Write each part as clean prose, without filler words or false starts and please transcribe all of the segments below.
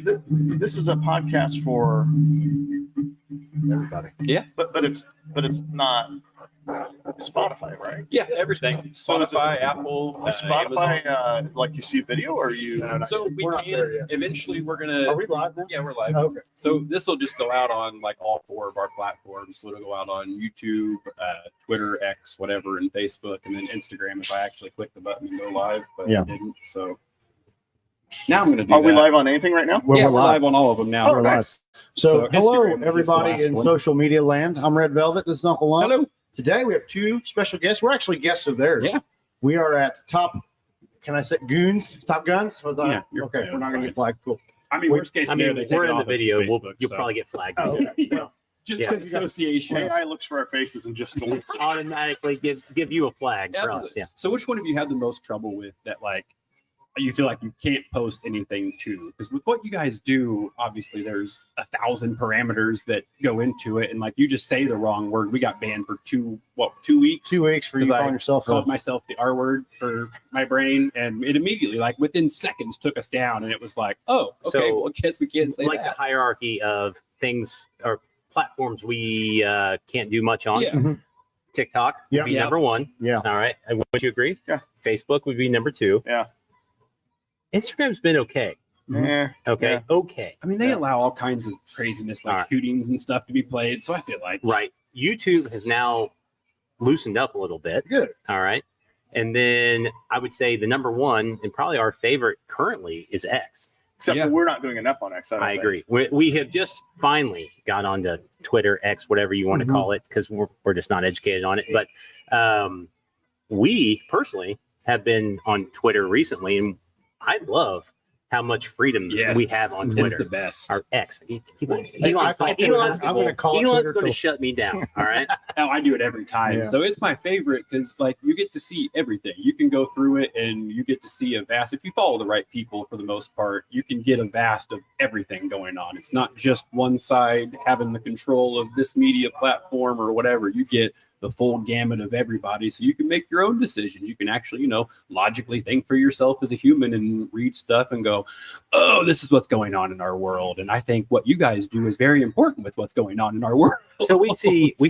this is a podcast for everybody. Yeah, but it's not Spotify, right? yeah, everything. Spotify, Apple, Spotify. Like you see a video, or you? So we can eventually. We're gonna. Are we live now? Yeah, we're live. Okay. So this will just go out on like all 4 of our platforms. So it'll go out on YouTube, Twitter, X, whatever, and Facebook, and then Instagram if I actually click the button and go live. But I didn't. So now I'm gonna do. Are we live on anything right now? We're live on all of them now. Oh, nice. So hello, Instagram is the everybody last in one. social media land. I'm Red Velvet. This is Uncle Lump. Hello. Today we have 2 special guests. We're actually guests of theirs. Yeah. We are at Top. Can I say Goons? Top Guns? Was that? Yeah, you're Okay. fine. We're not going to get flagged. Cool. I mean, worst case scenario, they take we're it in the off video. of Facebook, You'll so. probably get flagged. Oh, okay. So, Just Yeah. because association. AI looks for our faces and just deletes it. automatically give you a flag for Absolutely. us. Yeah. So which one of you had the most trouble with that, like, you feel like you can't post anything to? Because with what you guys do, obviously there's 1,000 parameters that go into it, and like you just say the wrong word. We got banned for 2 weeks. 2 weeks for you 'Cause I calling yourself Called myself the R word for my brain, and it immediately, like within seconds, took us down, and it was like, oh, okay, So, well, I guess we can't say Like that. the hierarchy of things or platforms we can't do much on. Yeah. TikTok Yeah. would be Yeah. number 1. Yeah. All right. Would you agree? Yeah. Facebook would be number 2. Yeah. Instagram's been okay. Eh, Okay. Yeah. Okay. I mean, they Yeah. allow all kinds of craziness, like All right. shootings and stuff, to be played. So I feel like, Right. YouTube has now loosened up a little bit. Good. All right. And then I would say the number 1 and probably our favorite currently is X. except Yeah. for we're not doing enough on X. I agree. We have just finally got onto Twitter, X, whatever you want to call it, because we're just not educated on it. But we personally have been on Twitter recently, and I love how much freedom Yes. we have on it's Twitter. the best. Our X. Elon's I'm going to call it Elon's Twitter going to till- shut me down. All right. Oh, I do it every time. Yeah. So it's my favorite because, like, you get to see everything. You can go through it and you get to see a vast, if you follow the right people for the most part, you can get a vast of everything going on. It's not just one side having the control of this media platform or whatever. You get the full gamut of everybody. So you can make your own decisions. You can actually, logically think for yourself as a human and read stuff and go, oh, this is what's going on in our world. And I think what you guys do is very important with what's going on in our world. So we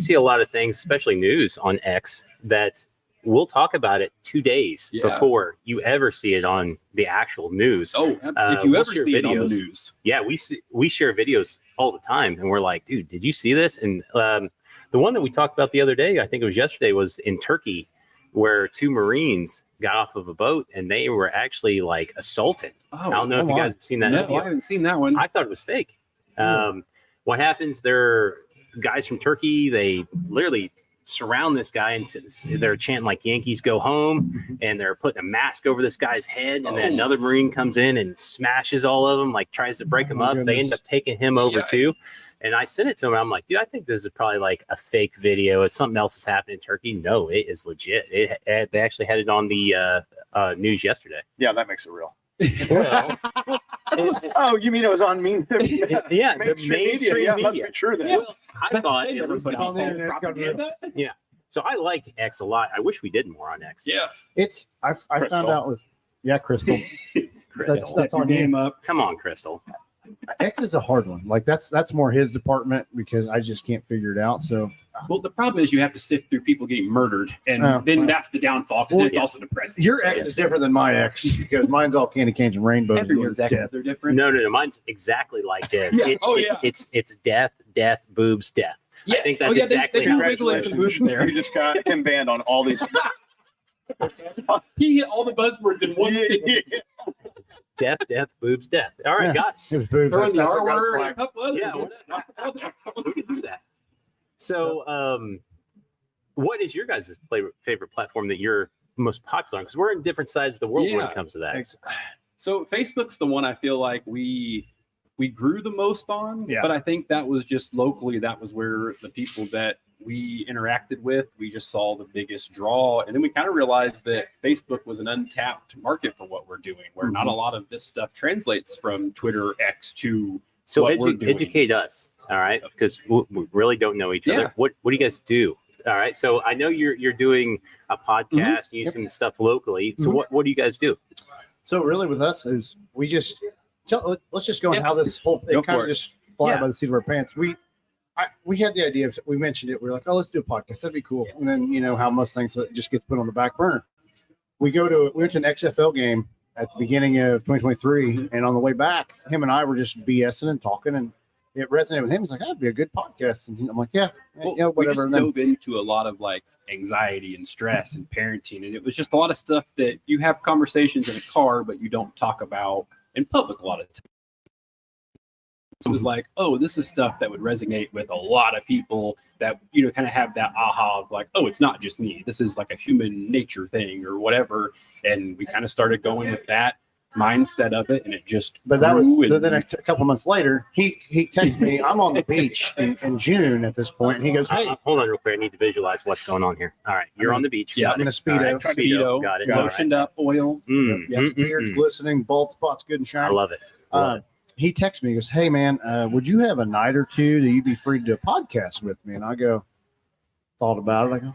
see a lot of things, especially news on X, that we'll talk about it 2 days Yeah. before you ever see it on the actual news. Oh, if you we'll ever share see it on the videos. news. Yeah, we share videos all the time, and we're like, dude, did you see this? And the one that we talked about the other day, I think it was yesterday, was in Turkey, where 2 Marines got off of a boat and they were actually like assaulted. Oh, I don't know if you guys have seen that No, video. I haven't seen that one. I thought it was fake. What happens? They're guys from Turkey. They literally surround this guy and they're chanting like "Yankees go home," and they're putting a mask over this guy's head. And then another Marine comes in and smashes all of them, like tries to break them up. They end up taking him over too. And I sent it to him. I'm like, dude, I think this is probably like a fake video. It's something else is happening in Turkey. No, it is legit. They actually had it on the news yesterday. Yeah, that makes it real. Well, Oh, you mean it was on me? yeah, the mainstream mainstream Yeah, it must media. be true then. Well, I thought They it never was put it on the internet. propaganda. So I like X a lot. I wish we did more on X. Yeah. It's I Crystal. found out with Crystal. Crystal. That's on game him. up. Come on, Crystal. X is a hard one. Like that's more his department because I just can't figure it out. So Well, the problem is you have to sift through people getting murdered, and Oh, then well. that's the downfall because Well, it's yes. also depressing. your So, X is different than my X because mine's all candy canes and rainbows. everyone's Yours is X's are different. No, mine's exactly like that. Yeah. It's death, boobs, death. Yes. I think that's they exactly can how it visualize is. the boost there. You just got him banned on all these. He hit all the buzzwords in one sentence. Death, boobs, death. All right, Yeah. got it. It was boobs. Throwing the That's- R that's word and a flag. couple other Yeah, ones. we can do that. So, what is your guys' favorite platform that you're most popular on? Because we're in different sides of the world when Yeah. it comes to that. So Facebook's the one I feel like we grew the most on, Yeah. but I think that was just locally. That was where the people that we interacted with, we just saw the biggest draw. And then we kind of realized that Facebook was an untapped market for what we're doing, where not a lot of this stuff translates from Twitter X to So what we're doing. educate us, all right? Because we really don't know each Yeah. other. What do you guys do? All right. So I know you're doing a podcast, you do some stuff locally. So what do you guys do? So really with us is we just let's just go on Yeah. how this whole thing Go kind for of it. just fly Yeah. by the seat of our pants. We had the idea. We mentioned it. We were like, oh, let's do a podcast. That'd be cool. And then you know how most things just gets put on the back burner. We went to an XFL game at the beginning of 2023, and on the way back, him and I were just BSing and talking, and it resonated with him. He's like, that'd be a good podcast. And I'm like, yeah, Well, yeah, we whatever. just And then, dove into a lot of like anxiety and stress and parenting, and it was just a lot of stuff that you have conversations in a car, but you don't talk about in public a lot of times. So it was like, oh, this is stuff that would resonate with a lot of people that, you know, kind of have that aha of like, oh, it's not just me. This is like a human nature thing or whatever. And we kind of started going with that mindset of it, and it just but that was grew, and then a couple months later. He texted me. I'm on the beach in June at this point, and he goes, hey, Hold on real quick. I need to visualize what's going on here. All right. You're on the beach. Yeah, Got I'm in it. a Speedo. All right, Speedo, Got it. lotioned up oil. Mm, Yep. mm, mm, beard's mm. glistening, bald spots good and I shiny. love it. Love it. He texted me. He goes, hey man, would you have a night or two that you'd be free to do a podcast with me? And I go, thought about it. I go,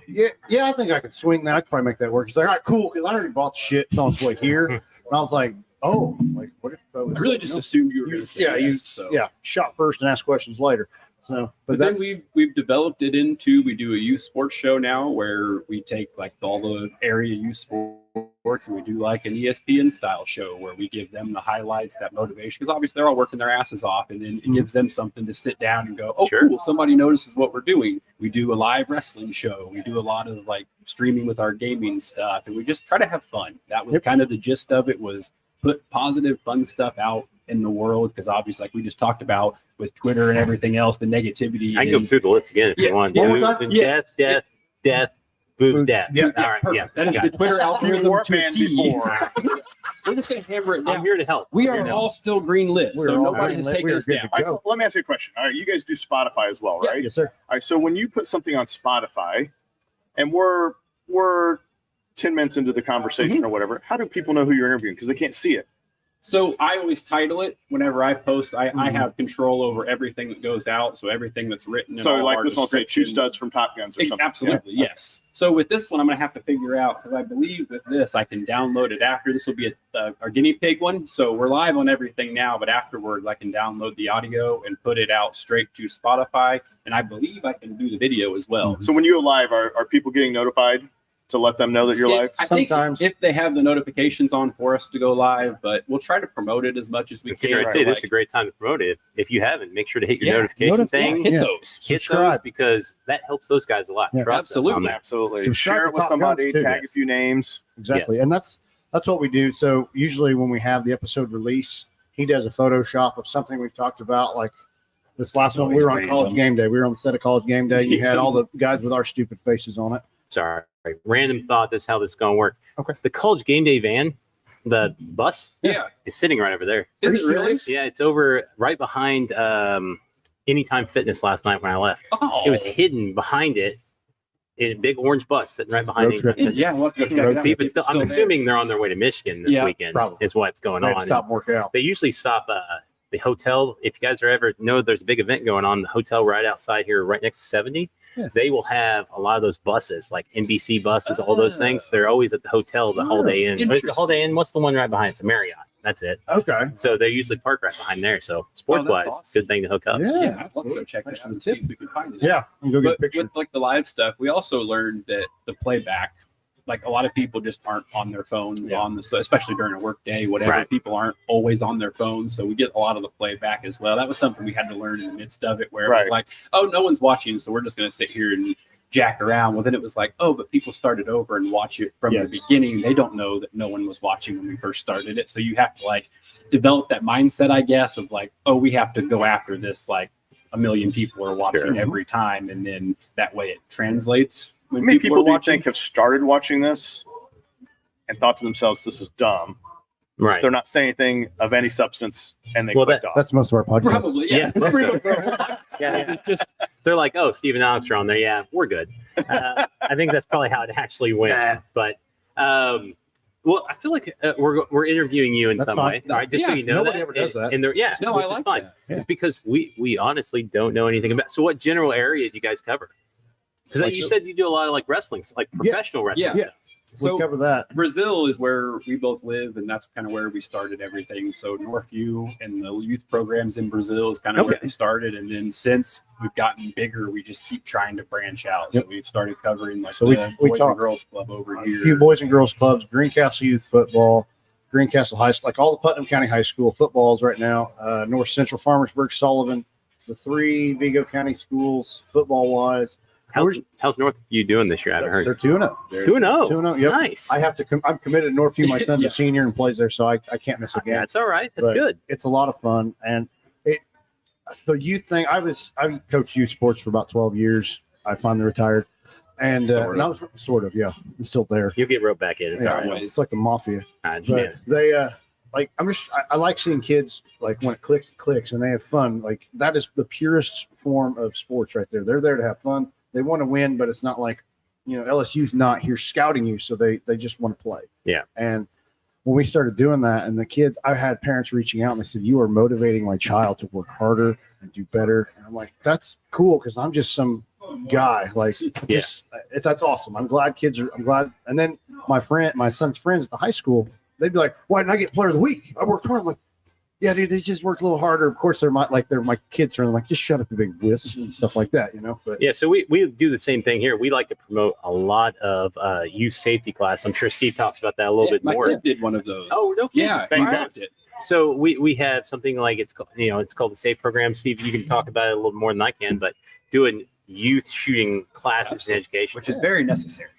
yeah, I think I could swing that. I could probably make that work. He's like, all right, cool, because I already bought the shit. It's on its way here. And I was like, oh, like what if I was, I really just assumed you were going to say yes, shot first and ask questions later. So, But then we've developed it into, we do a youth sports show now where we take like all the area youth sports and we do like an ESPN style show where we give them the highlights, that motivation, because obviously they're all working their asses off, and then it gives them something to sit down and go, oh, Sure. cool, somebody notices what we're doing. We do a live wrestling show. We do a lot of like streaming with our gaming stuff, and we just try to have fun. That was kind of the gist of it, was put positive, fun stuff out in the world, because obviously, like we just talked about with Twitter and everything else, the negativity I can go is through the list again if you want. One more Yeah. time? Death, boobs, death. Yeah, All right. Yeah. that is Got the it. Twitter algorithm War to a fan T. before. We're just going to hammer it I'm down. here to help. We I'm here are to all help. still green lit, We're so all nobody green has lit. taken We are us good down. to All right, go. so let me ask you a question. All right, you guys do Spotify as well, right? Yes, sir. All right, so when you put something on Spotify, and we're 10 minutes into the conversation or whatever, how do people know who you're interviewing? Because they can't see it. So I always title it whenever I post. I Mhm. have control over everything that goes out, so everything that's written. in So all of like our this will say two descriptions- studs from Top Guns or something. Absolutely, yes. So with this one, I'm going to have to figure out, because I believe with this, I can download it after. This will be our guinea pig one. So we're live on everything now, but afterwards, I can download the audio and put it out straight to Spotify. And I believe I can do the video as well. So when you go live, are people getting notified to let them know that you're live? I think Sometimes. if they have the notifications on for us to go live, but we'll try to promote it as much as we I was can. going to say, this is a Like, great time to promote it. If you haven't, make sure to hit your Yeah, notification thing. hit Yeah. those. Hit those, Subscribe. because that helps those guys a lot. Yeah, Trust us on absolutely. that. Absolutely. Subscribe Share to it with Top Guns somebody, too. tag a Yes. few names. Exactly. Yes. And that's what we do. So usually when we have the episode release, he does a Photoshop of something we've talked about. Like this last one, we were on Always College random. Game Day. We were on the set of College Game Day. You had all the guys with our stupid faces on it. Sorry. Random thought. This is how this is going to work. Okay. The college game day van, the bus, Yeah. is sitting right over there. Is it really? Yeah, it's over right behind Anytime Fitness last night when I left. Oh, It was hidden behind it. A big orange bus sitting right behind Road Anytime trip. Fitness. Yeah, we'll have to go check Road it out. People If still, it's I'm there. assuming they're on their way to Michigan this Yeah, weekend. probably. Is what's going They had to on. stop and work out. They usually stop the hotel. If you guys are ever know there's a big event going on, the hotel right outside here, right next to 70, Yeah. they will have a lot of those buses, like NBC buses, all those things. They're always at the hotel the Holiday Inn. Interesting. The Holiday Inn, what's the one right behind? It's a Marriott. That's it. Okay. So they usually park right behind there. So sports wise, awesome. good thing to hook up. Yeah. Yeah, I'd love to go check Thanks it for out the and see tip. if we can find it. Yeah. And go get a But picture. with like the live stuff, we also learned that the playback, like a lot of people just aren't on their phones Yeah. on the, especially during a work day, whatever. Right. People aren't always on their phones, so we get a lot of the playback as well. That was something we had to learn in the midst of it, where it Right. was like, oh, no one's watching, so we're just going to sit here and jack around. Well, then it was like, oh, but people started over and watch it from Yes. the beginning. They don't know that no one was watching when we first started it, so you have to like develop that mindset, I guess, of like, oh, we have to go after this like a million people are watching Sure. every time, and then that way it translates How when many people people are do you watching. think have started watching this and thought to themselves, this is dumb? Right. They're not saying anything of any substance and they Well, clicked off. That's most of our podcasts. Probably, yeah. Yeah. Just they're like, oh, Steve and Alex are on there. Yeah, we're good. I think that's probably how it actually went. Nah. But well, I feel like we're interviewing you in That's some fine. way, right? Just so Yeah, you know nobody that. ever does that. And they're, yeah, No, which I is like fine. that. Yeah. It's because we honestly don't know anything about. So, what general area do you guys cover? Because Like, you so- said you do a lot of like wrestling, like Yeah. professional wrestling Yeah. stuff. So cover that. Brazil is where we both live, and that's kind of where we started everything. So Northview and the youth programs in Brazil is kind of where Okay. we started, and then since we've gotten bigger, we just keep trying to branch out. Yep. So we've started covering like So the we Boys talk- and Girls Club over A few here. Boys and Girls Clubs, Greencastle Youth Football, Greencastle High School, like all the Putnam County High School footballs right now, North Central, Farmersburg, Sullivan, the 3 Vigo County schools, football-wise. How's Northview doing this year? I haven't They're heard. 2-0. 2-0. 2-0, yep. Nice. I have to. I'm committed to Northview. My son's Yeah. a senior and plays there, so I can't miss a game. That's all right. That's But good. It's a lot of fun, and the youth thing. I coached youth sports for about 12 years. I finally retired, and Sort and I was sort of I'm still there. You'll get roped back in. It's Yeah, all right. always. It's like the mafia. I understand. But they like I like seeing kids like when it clicks and they have fun. Like that is the purest form of sports right there. They're there to have fun. They want to win, but it's not like LSU's not here scouting you, so they just want to play. Yeah. And when we started doing that, and the kids, I had parents reaching out and they said, "You are motivating my child to work harder and do better." And I'm like, "That's cool," because I'm just some guy. Like, that's awesome. I'm glad. And then my son's friends at the high school, they'd be like, "Why didn't I get player of the week? I worked hard." I'm like, "Yeah, dude, they just worked a little harder." Of course, they're my kids are like, "Just shut up, you big wuss," and stuff like that, But Yeah, so we do the same thing here. We like to promote a lot of youth safety class. I'm sure Steve talks about that a little bit My more. kid did one of those. Oh, no kidding. yeah, Thanks, he guys. loved it. So we have something like it's called the SAFE program. Steve, you can talk about it a little more than I can, but doing youth shooting classes in education. Which is very necessary.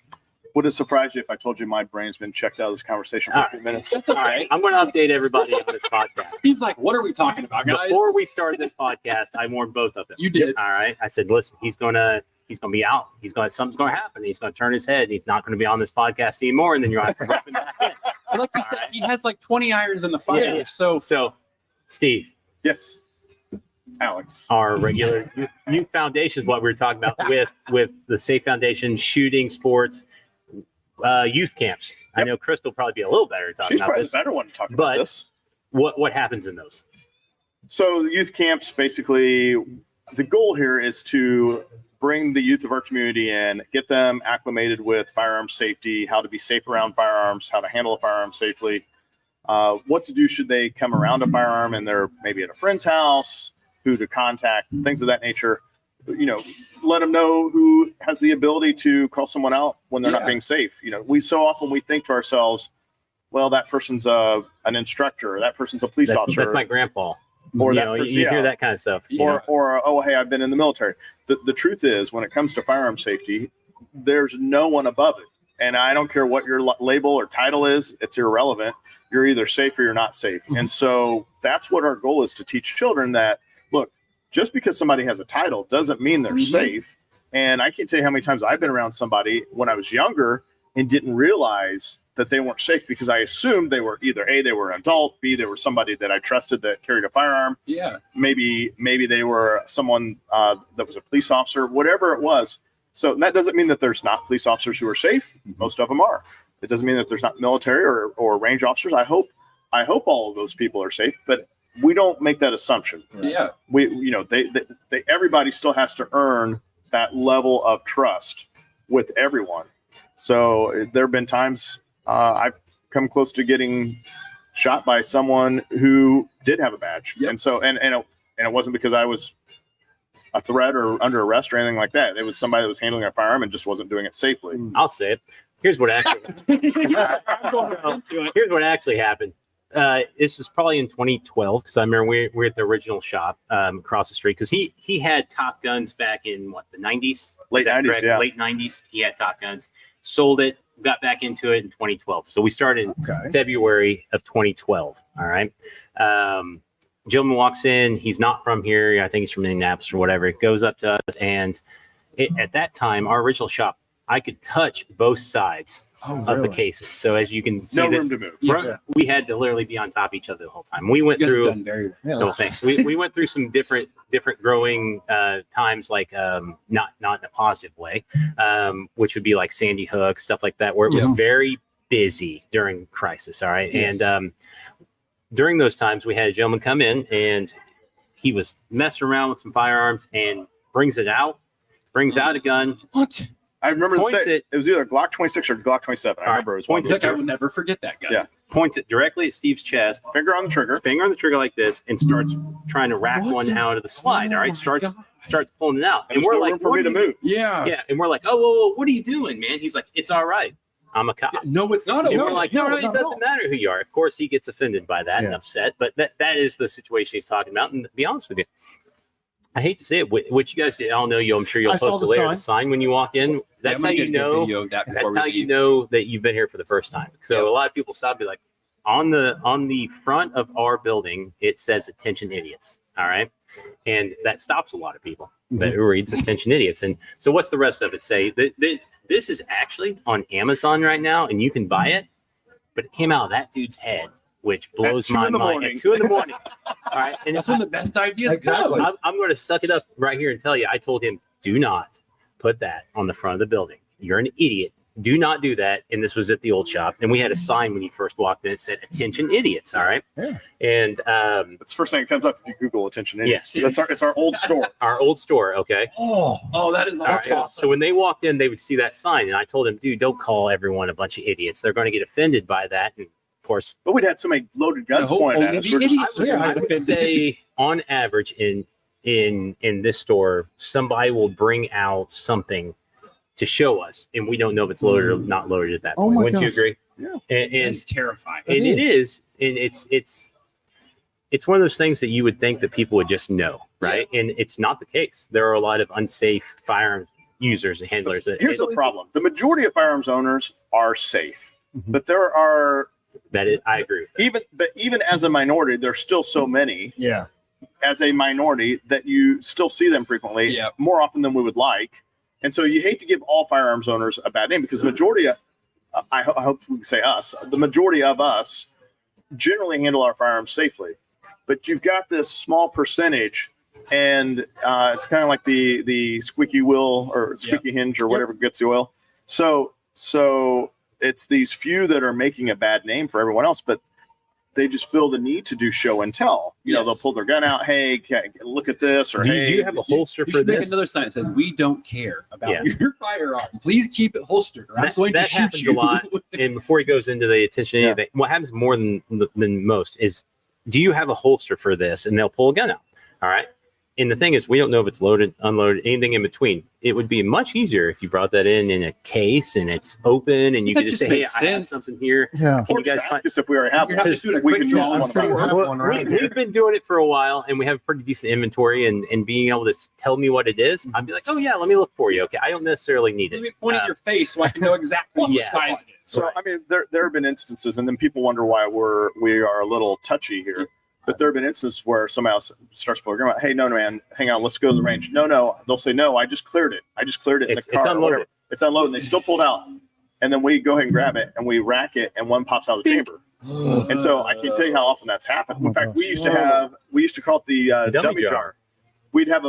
Would it surprise you if I told you my brain's been checked out of this conversation for a few minutes? All right, I'm going to update everybody on this podcast. He's like, "What are we talking about, guys?" Before we started this podcast, I warned both of them. You did. All right. I said, listen, he's gonna be out. Something's gonna happen. He's gonna turn his head and he's not gonna be on this podcast anymore. And then you're gonna have to rip him back in. But like you said, he has like 20 irons in the fire. Yeah. So So, Steve, Yes. Alex. our regular youth foundation is what we were talking about with the Safe Foundation, shooting sports, youth camps. I know Chris will probably be a little better talking She's about probably this. the better one to talk But- about this. What happens in those? So the youth camps, basically, the goal here is to bring the youth of our community in, get them acclimated with firearm safety, how to be safe around firearms, how to handle a firearm safely, what to do should they come around a firearm and they're maybe at a friend's house, who to contact, things of that nature. Let them know who has the ability to call someone out when they're not Yeah. being safe. We so often we think to ourselves, well, that person's an instructor, or that person's a police officer. That's my grandpa. Or you that know, person- you yeah. hear that kind of stuff. you know? or oh, hey, I've been in the military. The truth is, when it comes to firearm safety, there's no one above it. And I don't care what your label or title is, it's irrelevant. You're either safe or you're not safe. And so that's what our goal is, to teach children that, look, just because somebody has a title doesn't mean they're safe. And I can't tell you how many times I've been around somebody when I was younger and didn't realize that they weren't safe, because I assumed they were either A, they were an adult, B, they were somebody that I trusted that carried a firearm. yeah, Maybe they were someone that was a police officer, whatever it was. So that doesn't mean that there's not police officers who are safe. Most of them are. It doesn't mean that there's not military or range officers. I hope all of those people are safe, but we don't make that assumption. yeah. They everybody still has to earn that level of trust with everyone. So there have been times I've come close to getting shot by someone who did have a badge. Yep. And so, and it wasn't because I was a threat or under arrest or anything like that. It was somebody that was handling a firearm and just wasn't doing it safely. I'll say it. Here's what actually I'm going into it. here's what actually happened. This is probably in 2012, because I remember we were at the original shop across the street, because he had Top Guns back in the 90s. Late Is that 90s, correct? yeah. Late 90s. He had Top Guns, sold it, got back into it in 2012. So we started in Okay. February of 2012. All right. Gentleman walks in. He's not from here. I think he's from Indianapolis or whatever. It goes up to us. And at that time, our original shop, I could touch both sides of the cases. So as you can see, No this, room to move. Yeah. we had to literally be on top of each other the whole time. We went You guys have through. done very well. Yeah, No thanks. We went through some different growing times, like not in a positive way, which would be like Sandy Hook, stuff like that, where it was Yeah. very busy during crisis. All right, and during those times, we had a gentleman come in and he was messing around with some firearms and brings out a gun. What? I remember points it was either Glock 26 or Glock 27. I All right, remember it was one of It's those like I two. will never forget that guy. Yeah. points it directly at Steve's chest, Finger on the trigger. finger on the trigger like this, and starts trying to rack What one the- out of the slide. Oh all right, my starts God. pulling it out, And and there's we're no like, room for what me are to you- move. Yeah. Yeah, and we're like, oh, what are you doing, man? He's like, it's all right. I'm a cop. No, it's not. And okay. we're like, no, not it at doesn't matter who you are. Of course, he gets offended by that and Yeah. upset, but that is the situation he's talking about. And to be honest with you, I hate to say it, what you guys all know, I'm sure you'll I saw post the it later. sign. The sign when you walk in, Yeah, that's I'm how gonna you get a good know. video of that That's before we how you leave. know that you've been here for the first time. So Yep. a lot of people stop and be like, on the front of our building, it says "Attention Idiots." All right, and that stops a lot of people. That reads "Attention Idiots," and so what's the rest of it say? This is actually on Amazon right now, and you can buy it, but it came out of that dude's head, which blows 2 my in the mind. morning. At 2 a.m. All right, and That's when the best ideas Exactly. come. I'm going to suck it up right here and tell you, I told him, do not put that on the front of the building. You're an idiot. Do not do that. And this was at the old shop. And we had a sign when you first walked in. It said, "Attention idiots." All right. Yeah. And That's the first thing that comes up if you Google attention. Yes. It's our old store. our old store. Okay. Oh, that is All right. awesome. So when they walked in, they would see that sign. And I told him, dude, don't call everyone a bunch of idiots. They're going to get offended by that. And of course, But we'd had so many loaded guns No, pointed at only us. the We're just, idiots. Yeah, I would say on average in this store, somebody will bring out something to show us, and we don't know if it's loaded or not loaded at that Oh point. my Wouldn't you gosh. agree? Yeah. And It's terrifying. It it is, and it's one of those things that you would think that people would just know, right? And it's not the case. There are a lot of unsafe firearm users and handlers. here's the problem. The majority of firearms owners are safe. But there are I agree with that. even as a minority, there's still so many Yeah. as a minority that you still see them frequently, Yep. more often than we would like. And so you hate to give all firearms owners a bad name because the majority of, I hope we can say us, the majority of us generally handle our firearms safely. But you've got this small percentage, and it's kind of like the squeaky wheel or squeaky hinge or whatever gets the oil. So it's these few that are making a bad name for everyone else, but they just feel the need to do show and tell. You know, they'll pull their gun out. Hey, look at this. Or Do hey, you have a holster You for should make this? another sign that says, "We don't care about Yeah. your firearm. Please keep it holstered, or I'm going to that shoot happens you." a lot. And before he goes into the attention, Yeah. anything, what happens more than most is, do you have a holster for this? And they'll pull a gun out. All right. And the thing is, we don't know if it's loaded, unloaded, anything in between. It would be much easier if you brought that in a case and it's open and you That could just just say, "Hey, makes I have sense. something here." Yeah. Can or you guys just find? ask us if we already have You're one. not just doing a We quick can draw. draw I'm one sure of you them. have Well, one right here. we've been doing it for a while, and we have a pretty decent inventory. And being able to tell me what it is, I'd be like, "Oh yeah, let me look for you." Okay, I don't necessarily need Let it. me point at your face so I can know exactly what Yeah. size it is. So Right. I mean, there have been instances, and then people wonder why we are a little touchy here. But there have been instances where somebody else starts pulling out. Hey, no, man, hang on, let's go to the range. No, they'll say no. I just cleared it. In It's the car. or unloaded. whatever. It's unloaded. And they still pulled out, and then we go ahead and grab it, and we rack it, and one pops out of the chamber. And so I can't tell you how often that's happened. Oh my In fact, we gosh. used to call it the dummy jar. jar. We'd have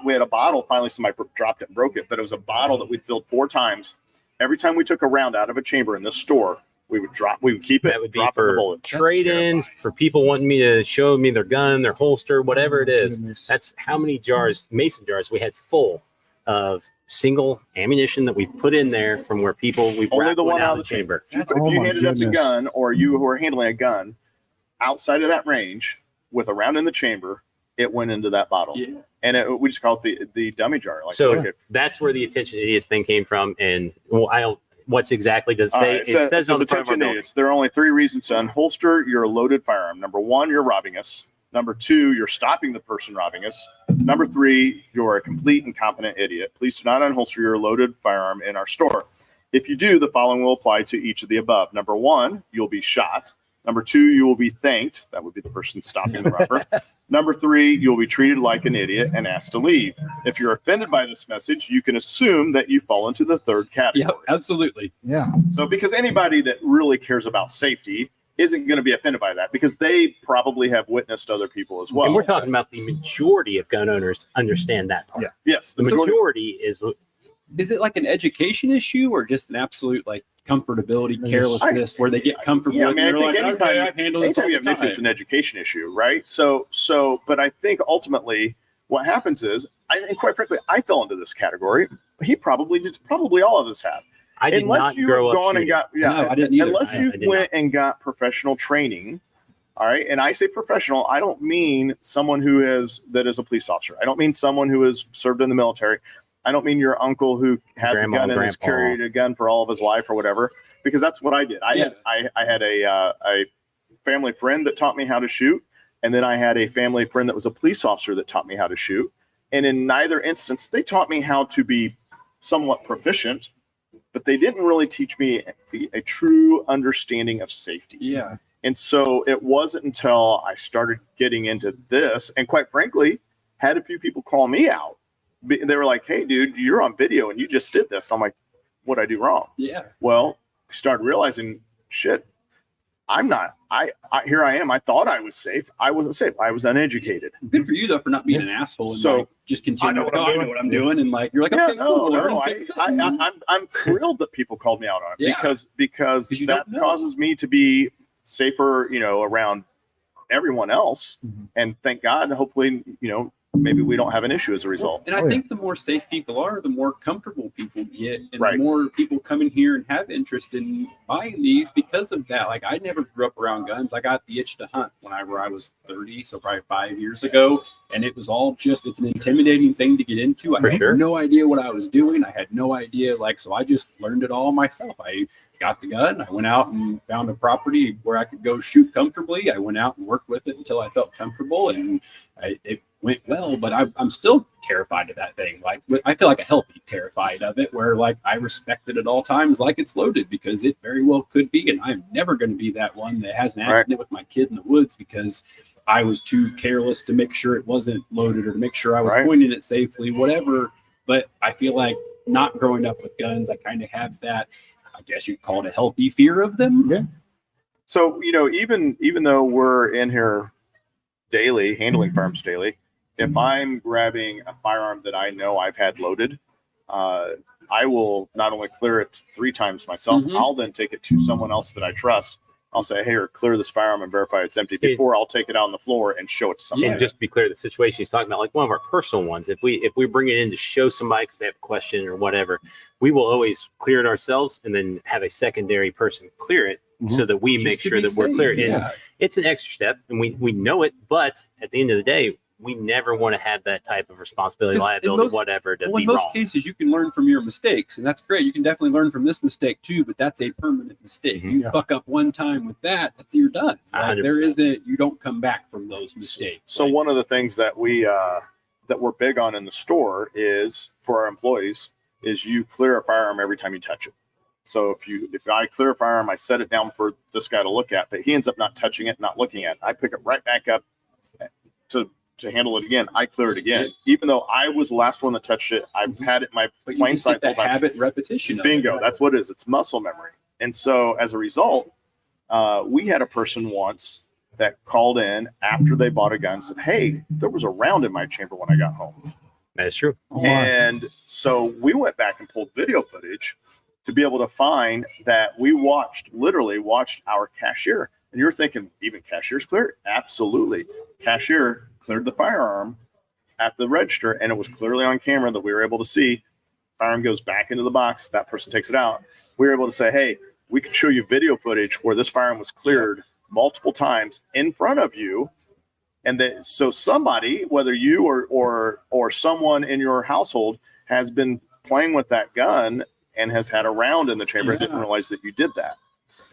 we had a bottle. Finally, somebody dropped it and broke it, but it was a bottle that we'd filled 4 times. Every time we took a round out of a chamber in this store, we would keep it. That would be drop in the for bullet. trade-ins, for people wanting me to show me their gun, their holster, whatever it is. Goodness. That's how many jars, mason jars, we had full of single ammunition that we've put in there from where we've Only wrapped the one out out of the chamber. If Oh you my handed us a goodness. gun, or you who are handling a gun outside of that range with a round in the chamber, it went into that bottle, Yeah. and we just call it the dummy jar. Like, So okay, that's where the attention idiots thing came from. And well, I don't. What's exactly does it all say? right, It says on the front of our attention building. idiots. There are only 3 reasons to unholster your loaded firearm. Number 1, you're robbing us. Number 2, you're stopping the person robbing us. Number 3, you're a complete incompetent idiot. Please do not unholster your loaded firearm in our store. If you do, the following will apply to each of the above. Number 1, you'll be shot. Number 2, you will be thanked. That would be the person stopping the robber. Number 3, you'll be treated like an idiot and asked to leave. If you're offended by this message, you can assume that you fall into the 3rd category. Yep, absolutely. Yeah. So because anybody that really cares about safety isn't going to be offended by that, because they probably have witnessed other people as well. And we're talking about the majority of gun owners understand that part. Yeah. Yes, The majority is Is it like an education issue or just an absolute like comfortability, carelessness, where they get comfortable? Yeah, I and mean, I they're think like, anytime- okay, I handle this anytime all you the have an issue, it's time. an education issue, right? So, but I think ultimately what happens is, and quite frankly, I fell into this category. He probably all of us have. I did Unless not you grow have up gone and shooting. got, No, I didn't either. unless you I did went and got professional training. All right. And I say professional, I don't mean someone that is a police officer. I don't mean someone who has served in the military. I don't mean your uncle who has Grandma, a gun and has grandpa. carried a gun for all of his life or whatever, because that's what I did. I had a family friend that taught me how to shoot. And then I had a family friend that was a police officer that taught me how to shoot. And in neither instance, they taught me how to be somewhat proficient, but they didn't really teach me a true understanding of safety. Yeah. And so it wasn't until I started getting into this, and quite frankly, had a few people call me out. They were like, "Hey, dude, you're on video and you just did this." I'm like, "What'd I do wrong?" Yeah. Well, I started realizing, shit, I'm not. Here I am. I thought I was safe. I wasn't safe. I was uneducated. Good for you though for not being an asshole and So, like just continue. I know What I'm doing, and like you're like, Yeah, okay, cool, we're gonna fix it. I'm thrilled that people called me out on it Yeah. because you that don't know. causes me to be safer, around everyone else. Mhm. And thank God, hopefully, maybe we don't have an issue as a result. And I think the more safe people are, the more comfortable people get, and Right. the more people come in here and have interest in buying these because of that. Like I never grew up around guns. I got the itch to hunt when I was 30, so probably 5 years ago, and it was all just it's an intimidating thing to get into. I For had sure. no idea what I was doing. I had no idea, so I just learned it all myself. I got the gun. I went out and found a property where I could go shoot comfortably. I went out and worked with it until I felt comfortable, and it went well. But I'm still terrified of that thing. Like I feel like a healthy terrified of it, where like I respect it at all times, like it's loaded, because it very well could be, and I'm never going to be that one that has an accident with my kid in the woods because I was too careless to make sure it wasn't loaded or to make sure I was Right. pointing it safely, whatever. But I feel like not growing up with guns, I kind of have that, I guess you'd call it a healthy fear of them. Yeah. So, even though we're in here daily, handling firearms daily, if I'm grabbing a firearm that I know I've had loaded, I will not only clear it 3 times myself, Mhm. I'll then take it to someone else that I trust. I'll say, "Hey, clear this firearm and verify it's empty," before I'll take it out on the floor and show it to somebody. And just to be clear, the situation he's talking about, like one of our personal ones, if we bring it in to show somebody because they have a question or whatever, we will always clear it ourselves and then have a secondary person clear it so that we Just make to sure be that we're safe, clear. yeah. And it's an extra step, and we know it, but at the end of the day, we never want to have that type of responsibility, 'Cause in liability, most- whatever, to Well, be in most wrong. cases, you can learn from your mistakes, and that's great. You can definitely learn from this mistake too, but that's a permanent mistake. Mhm. You Yeah. fuck up one time with that, you're done. Like, 100%. there isn't, you don't come back from those mistakes. So Like, one of the things that we're big on in the store is for our employees is you clear a firearm every time you touch it. So if I clear a firearm, I set it down for this guy to look at, but he ends up not touching it, not looking at it. I pick it right back up to handle it again. I clear it again, even though I was the last one that touched it. I've had it in my but you plain just sight get the whole that time. habit and repetition. Of Bingo. it. That's what it is. It's muscle memory. And so as a result, we had a person once that called in after they bought a gun and said, "Hey, there was a round in my chamber when I got home." That is true. Oh, my. And so we went back and pulled video footage to be able to find that we literally watched our cashier. And you're thinking, even cashiers clear? Absolutely. Cashier cleared the firearm at the register, and it was clearly on camera that we were able to see. Firearm goes back into the box. That person takes it out. We were able to say, "Hey, we can show you video footage where this firearm was cleared multiple times in front of you." And so somebody, whether you or someone in your household, has been playing with that gun and has had a round in the chamber and didn't Yeah. realize that you did that.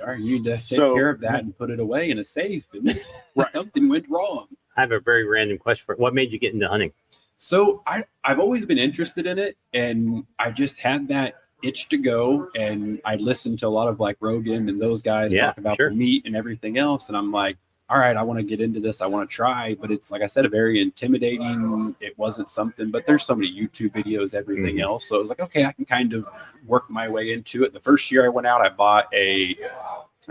All right, you need to take So- care of that and put it away in a safe. And Right. something went wrong. I have a very random question for what made you get into hunting? So I've always been interested in it, and I just had that itch to go, and I listened to a lot of like Rogan and those guys Yeah, talk about sure. the meat and everything else, and I'm like, all right, I want to get into this. I want to try, but it's like I said, a very intimidating. It wasn't something, but there's so many YouTube videos, everything Mhm. else. So it was like, okay, I can kind of work my way into it. The first year I went out, I bought I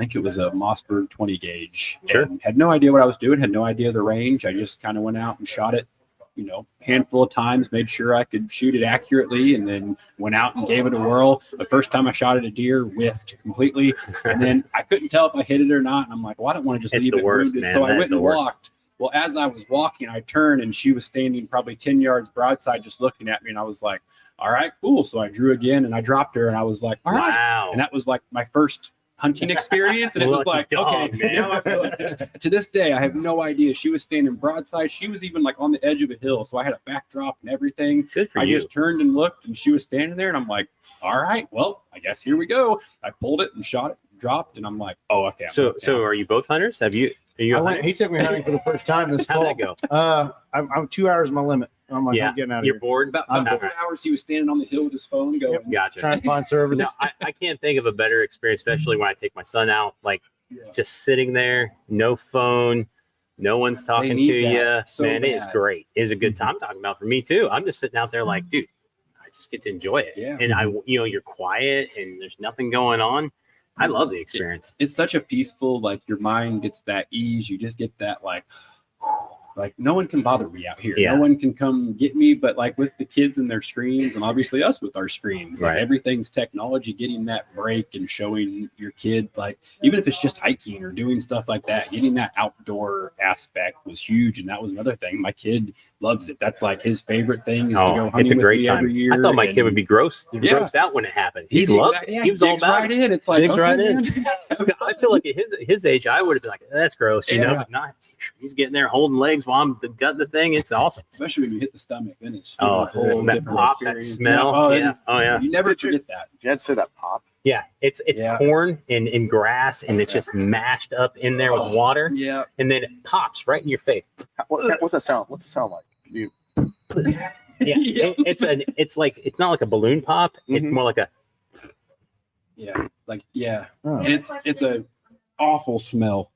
think it was a Mossberg 20 gauge. Sure. And had no idea what I was doing, had no idea the range. I just kind of went out and shot it, handful of times, made sure I could shoot it accurately, and then went out and gave it a whirl. The first time I shot at a deer, whiffed completely. And then I couldn't tell if I hit it or not. And I'm like, well, I don't want to just It's leave the it worst, wounded. man. So I That is went the and worst. walked Well, as I was walking, I turned and she was standing probably 10 yards broadside, just looking at me. And I was like, all right, cool. So I drew again and I dropped her and I was like, all right. Wow. And that was like my first hunting experience. And it was like, Lucky dog, okay, now to this day, I have no idea. She was standing broadside. She was even like on the edge of a hill. So I had a backdrop and everything. Good for I you. just turned and looked and she was standing there. And I'm like, all right, well, I guess here we go. I pulled it and shot it, dropped. And I'm like, oh, okay. I'm So down. are you both hunters? Are you a hunter? He took me hunting for the first time this How'd fall. that go? I'm 2 hours my limit. I'm like, Yeah. I'm getting out of You're here. bored? About I'm 4 hours, he was standing on the hill with his phone going. Gotcha. Trying to find service. No, I can't think of a better experience, especially when I take my son out, like just sitting there, no phone, no one's talking need to you. that so Man, it is bad. great. It is a good time. I'm talking about for me too. I'm just sitting out there like, dude, I just get to enjoy it. Yeah. And you're quiet and there's nothing going on. I love the experience. It's such a peaceful, like your mind gets that ease. You just get that like no one can bother me out here. Yeah. No one can come get me. But like with the kids and their screens, and obviously us with our screens, like Right. everything's technology. Getting that break and showing your kid, like even if it's just hiking or doing stuff like that, getting that outdoor aspect was huge. And that was another thing. My kid loves it. That's like his favorite thing is to go Oh, hunting it's a with great me time. every year. I thought my and kid would be grossed out when it happened. He loved it. yeah, He was all digs about right it. in. It's like Digs okay, right in. man. I feel like at his age, I would have been like, that's gross, you know, Yeah. but not. He's getting there holding legs while I'm gutting the thing. It's awesome. Especially when you hit the stomach, then it's Oh, a whole that different pop, that experience. smell. Yeah. Yeah. Oh, yeah. You never Did you- forget that. You had to say that pop. Yeah, it's Yeah. corn and grass, and it's just mashed up in there with water, Yeah. and then it pops right in your face. What's that sound? What's it sound like? You, Yeah, it's not like a balloon pop. It's Mhm. more like a. Yeah. Like, yeah. Oh. And it's a awful smell.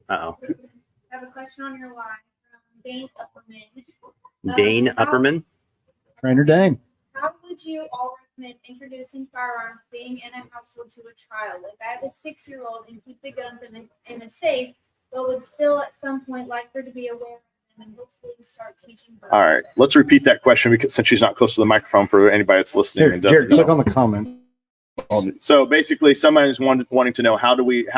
Uh I have a question on your line from Dane Upperman. Dane Upperman. Trainer Dane. How would you all recommend introducing firearms being in a household to a child? Like I have a 6-year-old and keep the guns in a safe, but would still at some point like her to be aware of them and hopefully start teaching her. all right, let's repeat that question because since she's not close to the microphone for anybody that's listening Here, and doesn't Jared, click know. on the comment. So basically, somebody's wanting to know how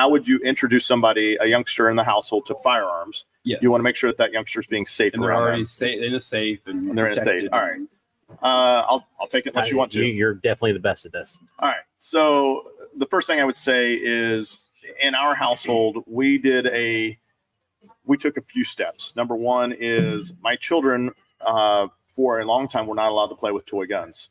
would you introduce somebody, a youngster in the household, to firearms? Yes. You want to make sure that youngster's being safe and they're around already them. in a safe and They're in a protected. safe. All right. I'll take it unless you want to. You're definitely the best at this. All right. So the first thing I would say is in our household, we took a few steps. Number one is my children, for a long time, were not allowed to play with toy guns.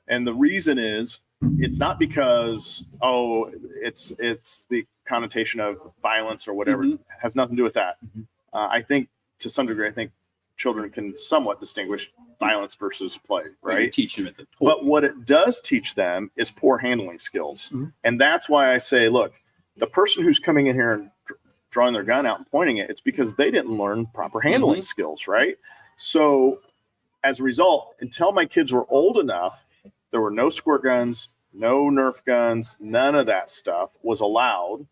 And the reason is it's not because, it's the connotation of violence or whatever. Mhm. It has nothing to do with that. Mhm. I think to some degree, I think children can somewhat distinguish violence versus play, We can right? teach them it's a toy. But what it does teach them is poor handling skills. Mhm. And that's why I say, look, the person who's coming in here and drawing their gun out and pointing it, it's because they didn't learn proper handling skills, right? So as a result, until my kids were old enough, there were no squirt guns, no Nerf guns, none of that stuff was allowed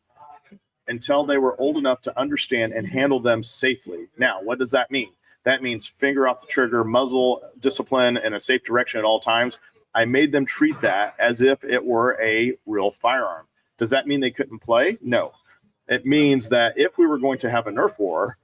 until they were old enough to understand and handle them safely. Now, what does that mean? That means finger off the trigger, muzzle discipline in a safe direction at all times. I made them treat that as if it were a real firearm. Does that mean they couldn't play? No. It means that if we were going to have a Nerf war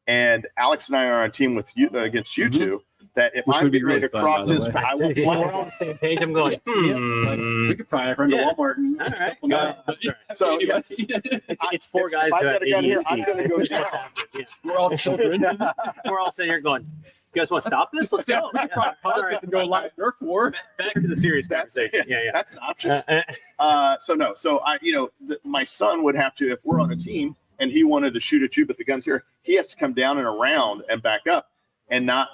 and Alex and I are on a team with you against you Mhm. two, that if Which I'm would be getting ready really to fun, cross by the this, way. I will We're all on the same page. I'm going. Like, we could probably run to Yeah. Walmart. And All right. Well, no, but- So, yeah. It's four guys. If I've who got have a gun here, I'm ADHD. going to go down. Yeah. We're all children. We're all sitting here going, you guys want to stop this? Let's go. We probably pause All right. it and go live Nerf war. Back to the serious That's, conversation. Yeah, that's an option. yeah. So no, so I, my son would have to, if we're on a team and he wanted to shoot at you, but the gun's here, he has to come down and around and back up and not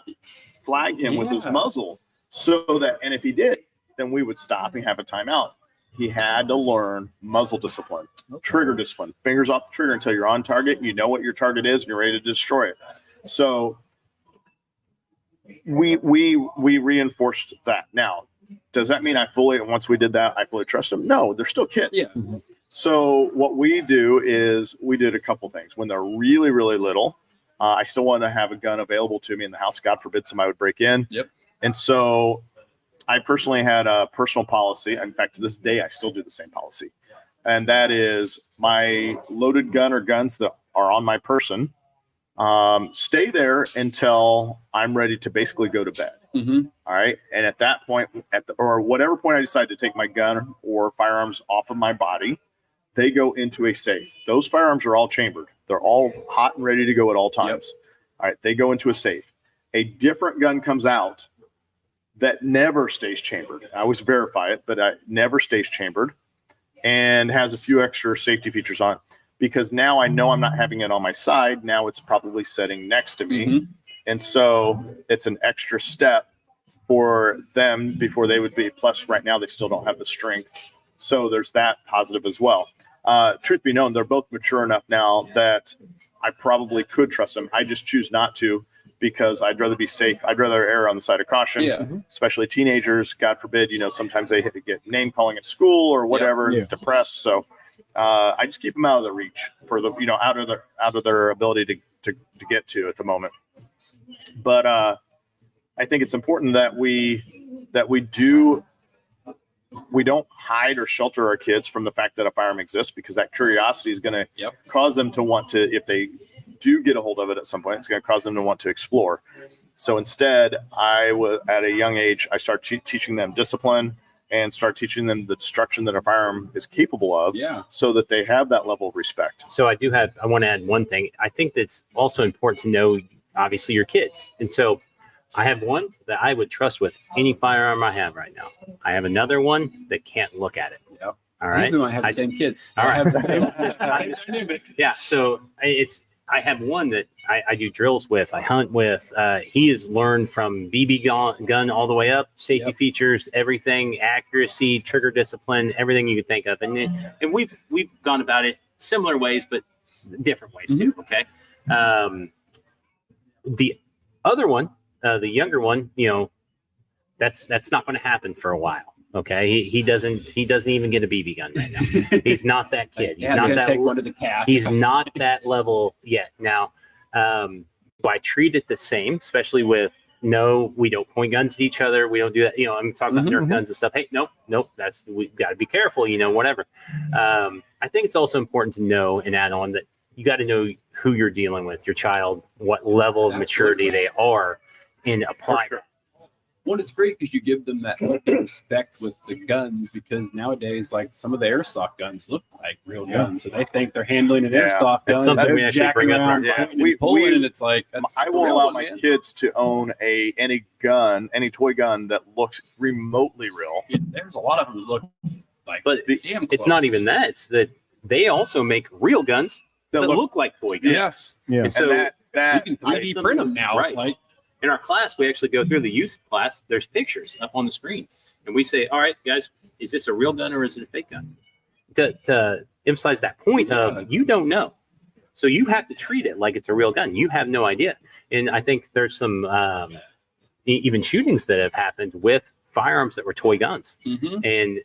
flag him with his Yeah. muzzle. So that, and if he did, then we would stop and have a timeout. He had to learn muzzle discipline, trigger discipline, fingers off the trigger until you're on target. You know what your target is and you're ready to destroy it. So we reinforced that. Now, does that mean once we did that, I fully trust them? No, they're still kids. Yeah. So what we do is we did a couple things. When they're really, really little, I still want to have a gun available to me in the house. God forbid somebody would break in. Yep. And so I personally had a personal policy. In fact, to this day, I still do the same policy. And that is my loaded gun or guns that are on my person. Stay there until I'm ready to basically go to bed. Mm-hmm. All right. And at that point, or whatever point I decide to take my gun or firearms off of my body, they go into a safe. Those firearms are all chambered. They're all hot and ready to go at all times. Yep. All right. They go into a safe. A different gun comes out that never stays chambered. I always verify it, but it never stays chambered and has a few extra safety features on it, because now I know I'm not having it on my side. Now it's probably sitting next to me. Mm-hmm. And so it's an extra step for them before they would be. Plus, right now, they still don't have the strength. So there's that positive as well. Truth be known, they're both mature enough now that I probably could trust them. I just choose not to, because I'd rather be safe. I'd rather err on the side of caution, especially teenagers. God forbid, sometimes they get name calling at school or whatever, depressed. So I just keep them out of the reach for the, out of their ability to get to at the moment. But I think it's important that we don't hide or shelter our kids from the fact that a firearm exists, because that curiosity is going to cause them to want to, if they do get a hold of it at some point, it's going to cause them to want to explore. So instead, at a young age, I start teaching them discipline and start teaching them the destruction that a firearm is capable of, so that they have that level of respect. So I want to add one thing. I think that's also important to know, obviously, your kids. And so I have one that I would trust with any firearm I have right now. I have another one that can't look at it. Yep. All right. We might have the same kids. All right. Yeah. So I have one that I do drills with, I hunt with. He has learned from BB gun all the way up, safety features, everything, accuracy, trigger discipline, everything you could think of. And we've gone about it similar ways, but different ways too. Okay. The other one, the younger one, that's not going to happen for a while. Okay, he doesn't even get a BB gun right now. He's not that kid. He's not that. Take one to the calf. He's not that level yet. Now, I treat it the same, especially with we don't point guns at each other. We don't do that. I'm talking about Nerf guns and stuff. Hey, nope. We got to be careful. Whatever. I think it's also important to know and add on that you got to know who you're dealing with, your child, what level of maturity they are, and apply. Sure. Well, it's great because you give them that respect with the guns, because nowadays, like, some of the airsoft guns look like real guns, so they think they're handling an airsoft gun. Something we actually bring up. We pulling, and it's like, I will allow my kids to own any toy gun that looks remotely real. There's a lot of them that look like, but it's not even that. It's that they also make real guns that look like toy guns. Yes. Yeah. And so that you can 3D print them now, right? Like, in our class, we actually go through the youth class. There's pictures up on the screen, and we say, "All right, guys, is this a real gun or is it a fake gun?" To emphasize that point of you don't know, so you have to treat it like it's a real gun. You have no idea, and I think there's some even shootings that have happened with firearms that were toy guns, and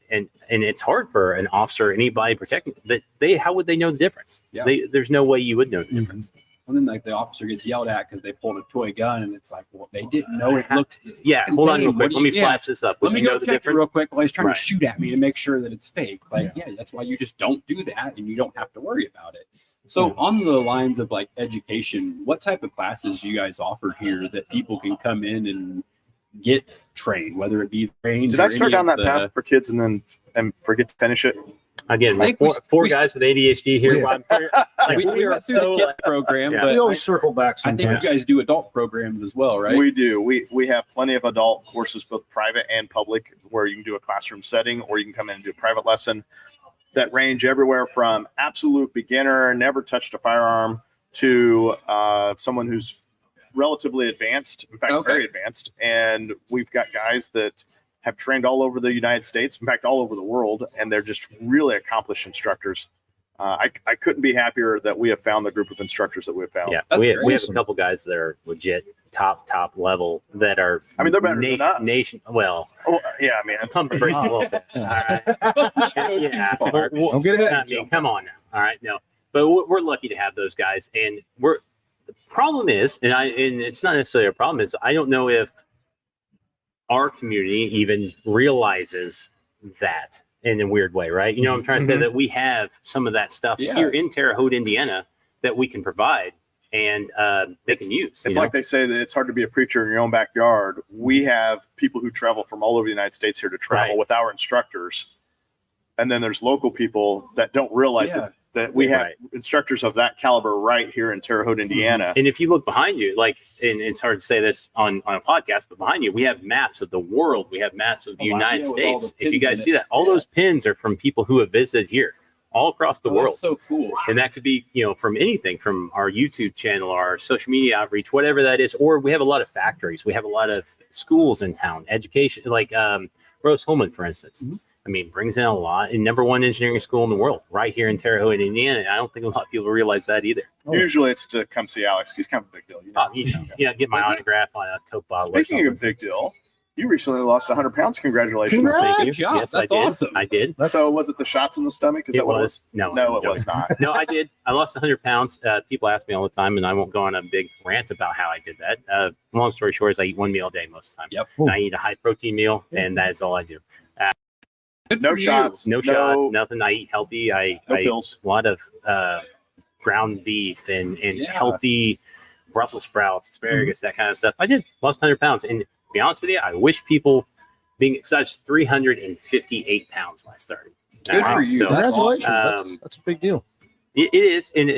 it's hard for an officer, anybody protecting, but how would they know the difference? Yeah. There's no way you would know the difference. And then, like, the officer gets yelled at because they pulled a toy gun, and it's like, well, they didn't know it looks. Hold on real quick. Let me flash this up. Let me go check it real quick while he's trying Right. to shoot at me to make sure that it's fake. Like, that's why you just don't do that, and you don't have to worry about it. So, on the lines of, like, education, what type of classes do you guys offer here that people can come in and get trained, whether it be trained? Did I start down that path for kids and forget to finish it? Again, four guys with ADHD here. We are through the kid program, but we always circle back I sometimes. think you guys do adult programs as well, right? We do. We have plenty of adult courses, both private and public, where you can do a classroom setting or you can come in and do a private lesson that range everywhere from absolute beginner, never touched a firearm, to someone who's relatively advanced, in fact, very advanced. And we've got guys that have trained all over the United States, in fact, all over the world, and they're just really accomplished instructors. I couldn't be happier that we have found the group of instructors that we have found. Yeah, we have a couple guys that are legit top level that are. I mean, they're better than us. Well, yeah, man, I'm pumping brakes a little bit. All right. Yeah, Don't get ahead. come on now. All right, no, but we're lucky to have those guys, and the problem is, and it's not necessarily a problem. Is I don't know if our community even realizes that in a weird way, right? I'm trying to say that we have some of that stuff here in Terre Haute, Indiana, that we can provide, and they can use. It's like they say that it's hard to be a preacher in your own backyard. We have people who travel from all over the United States here to travel with our instructors. And then there's local people that don't realize that we have instructors of that caliber right here in Terre Haute, Indiana. And if you look behind you, like, and it's hard to say this on a podcast, but behind you, we have maps of the world. We have maps of the United States. If you guys see that, all those pins are from people who have visited here all across the world. That's so cool. And that could be, from anything, from our YouTube channel, our social media outreach, whatever that is. Or we have a lot of factories. We have a lot of schools in town, education, like Rose Holman, for instance. I mean, brings in a lot, and #1 engineering school in the world, right here in Terre Haute, Indiana. I don't think a lot of people realize that either. Usually, it's to come see Alex. He's kind of a big deal. Get my autograph on a Coke bottle. Speaking of a big deal, you recently lost 100 pounds. Congratulations! Thank you. Job. Yes, That's I did. awesome. I did. So, was it the shots in the stomach? Is It that what was. No, it was not. No, I did. I lost 100 pounds. People ask me all the time, and I won't go on a big rant about how I did that. Long story short is I eat one meal a day most of the time. Yep. And I eat a high protein meal, and that is all I do. No shots. No shots, nothing. I eat healthy. I pills. A lot of ground beef and healthy Brussels sprouts, asparagus, that kind of stuff. I did. Lost 100 pounds. And to be honest with you, I wish people because I was 358 pounds when I started. Good for you. So, Congratulations. awesome. That's a big deal. It is. And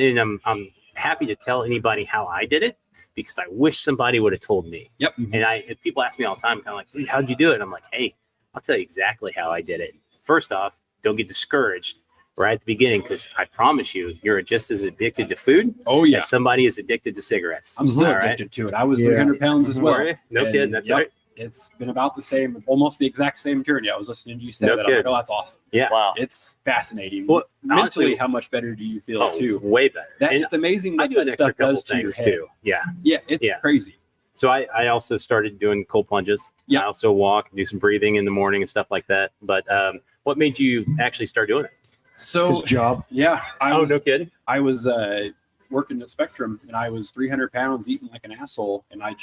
I'm happy to tell anybody how I did it because I wish somebody would have told me. Yep. And people ask me all the time, kind of like, dude, how'd you do it? I'm like, hey, I'll tell you exactly how I did it. First off, don't get discouraged right at the beginning because I promise you, you're just as addicted to food as somebody is addicted to cigarettes. I'm still addicted to it. I was 300 pounds as well. Are you? No kidding. That's right. It's been about the same, almost the exact same journey. I was listening to you say that. I'm like, oh, that's awesome. Yeah. Wow. It's fascinating. Well, mentally, honestly, how much better do you feel too? Way better. It's amazing. I What do an that extra stuff couple does to your things head. too. Yeah. Yeah, it's crazy. So I also started doing cold plunges. Yeah. I also walk, do some breathing in the morning and stuff like that. But what made you actually start doing it? So His job. yeah, No kidding. I was working at Spectrum and I was 300 pounds eating like an asshole. And I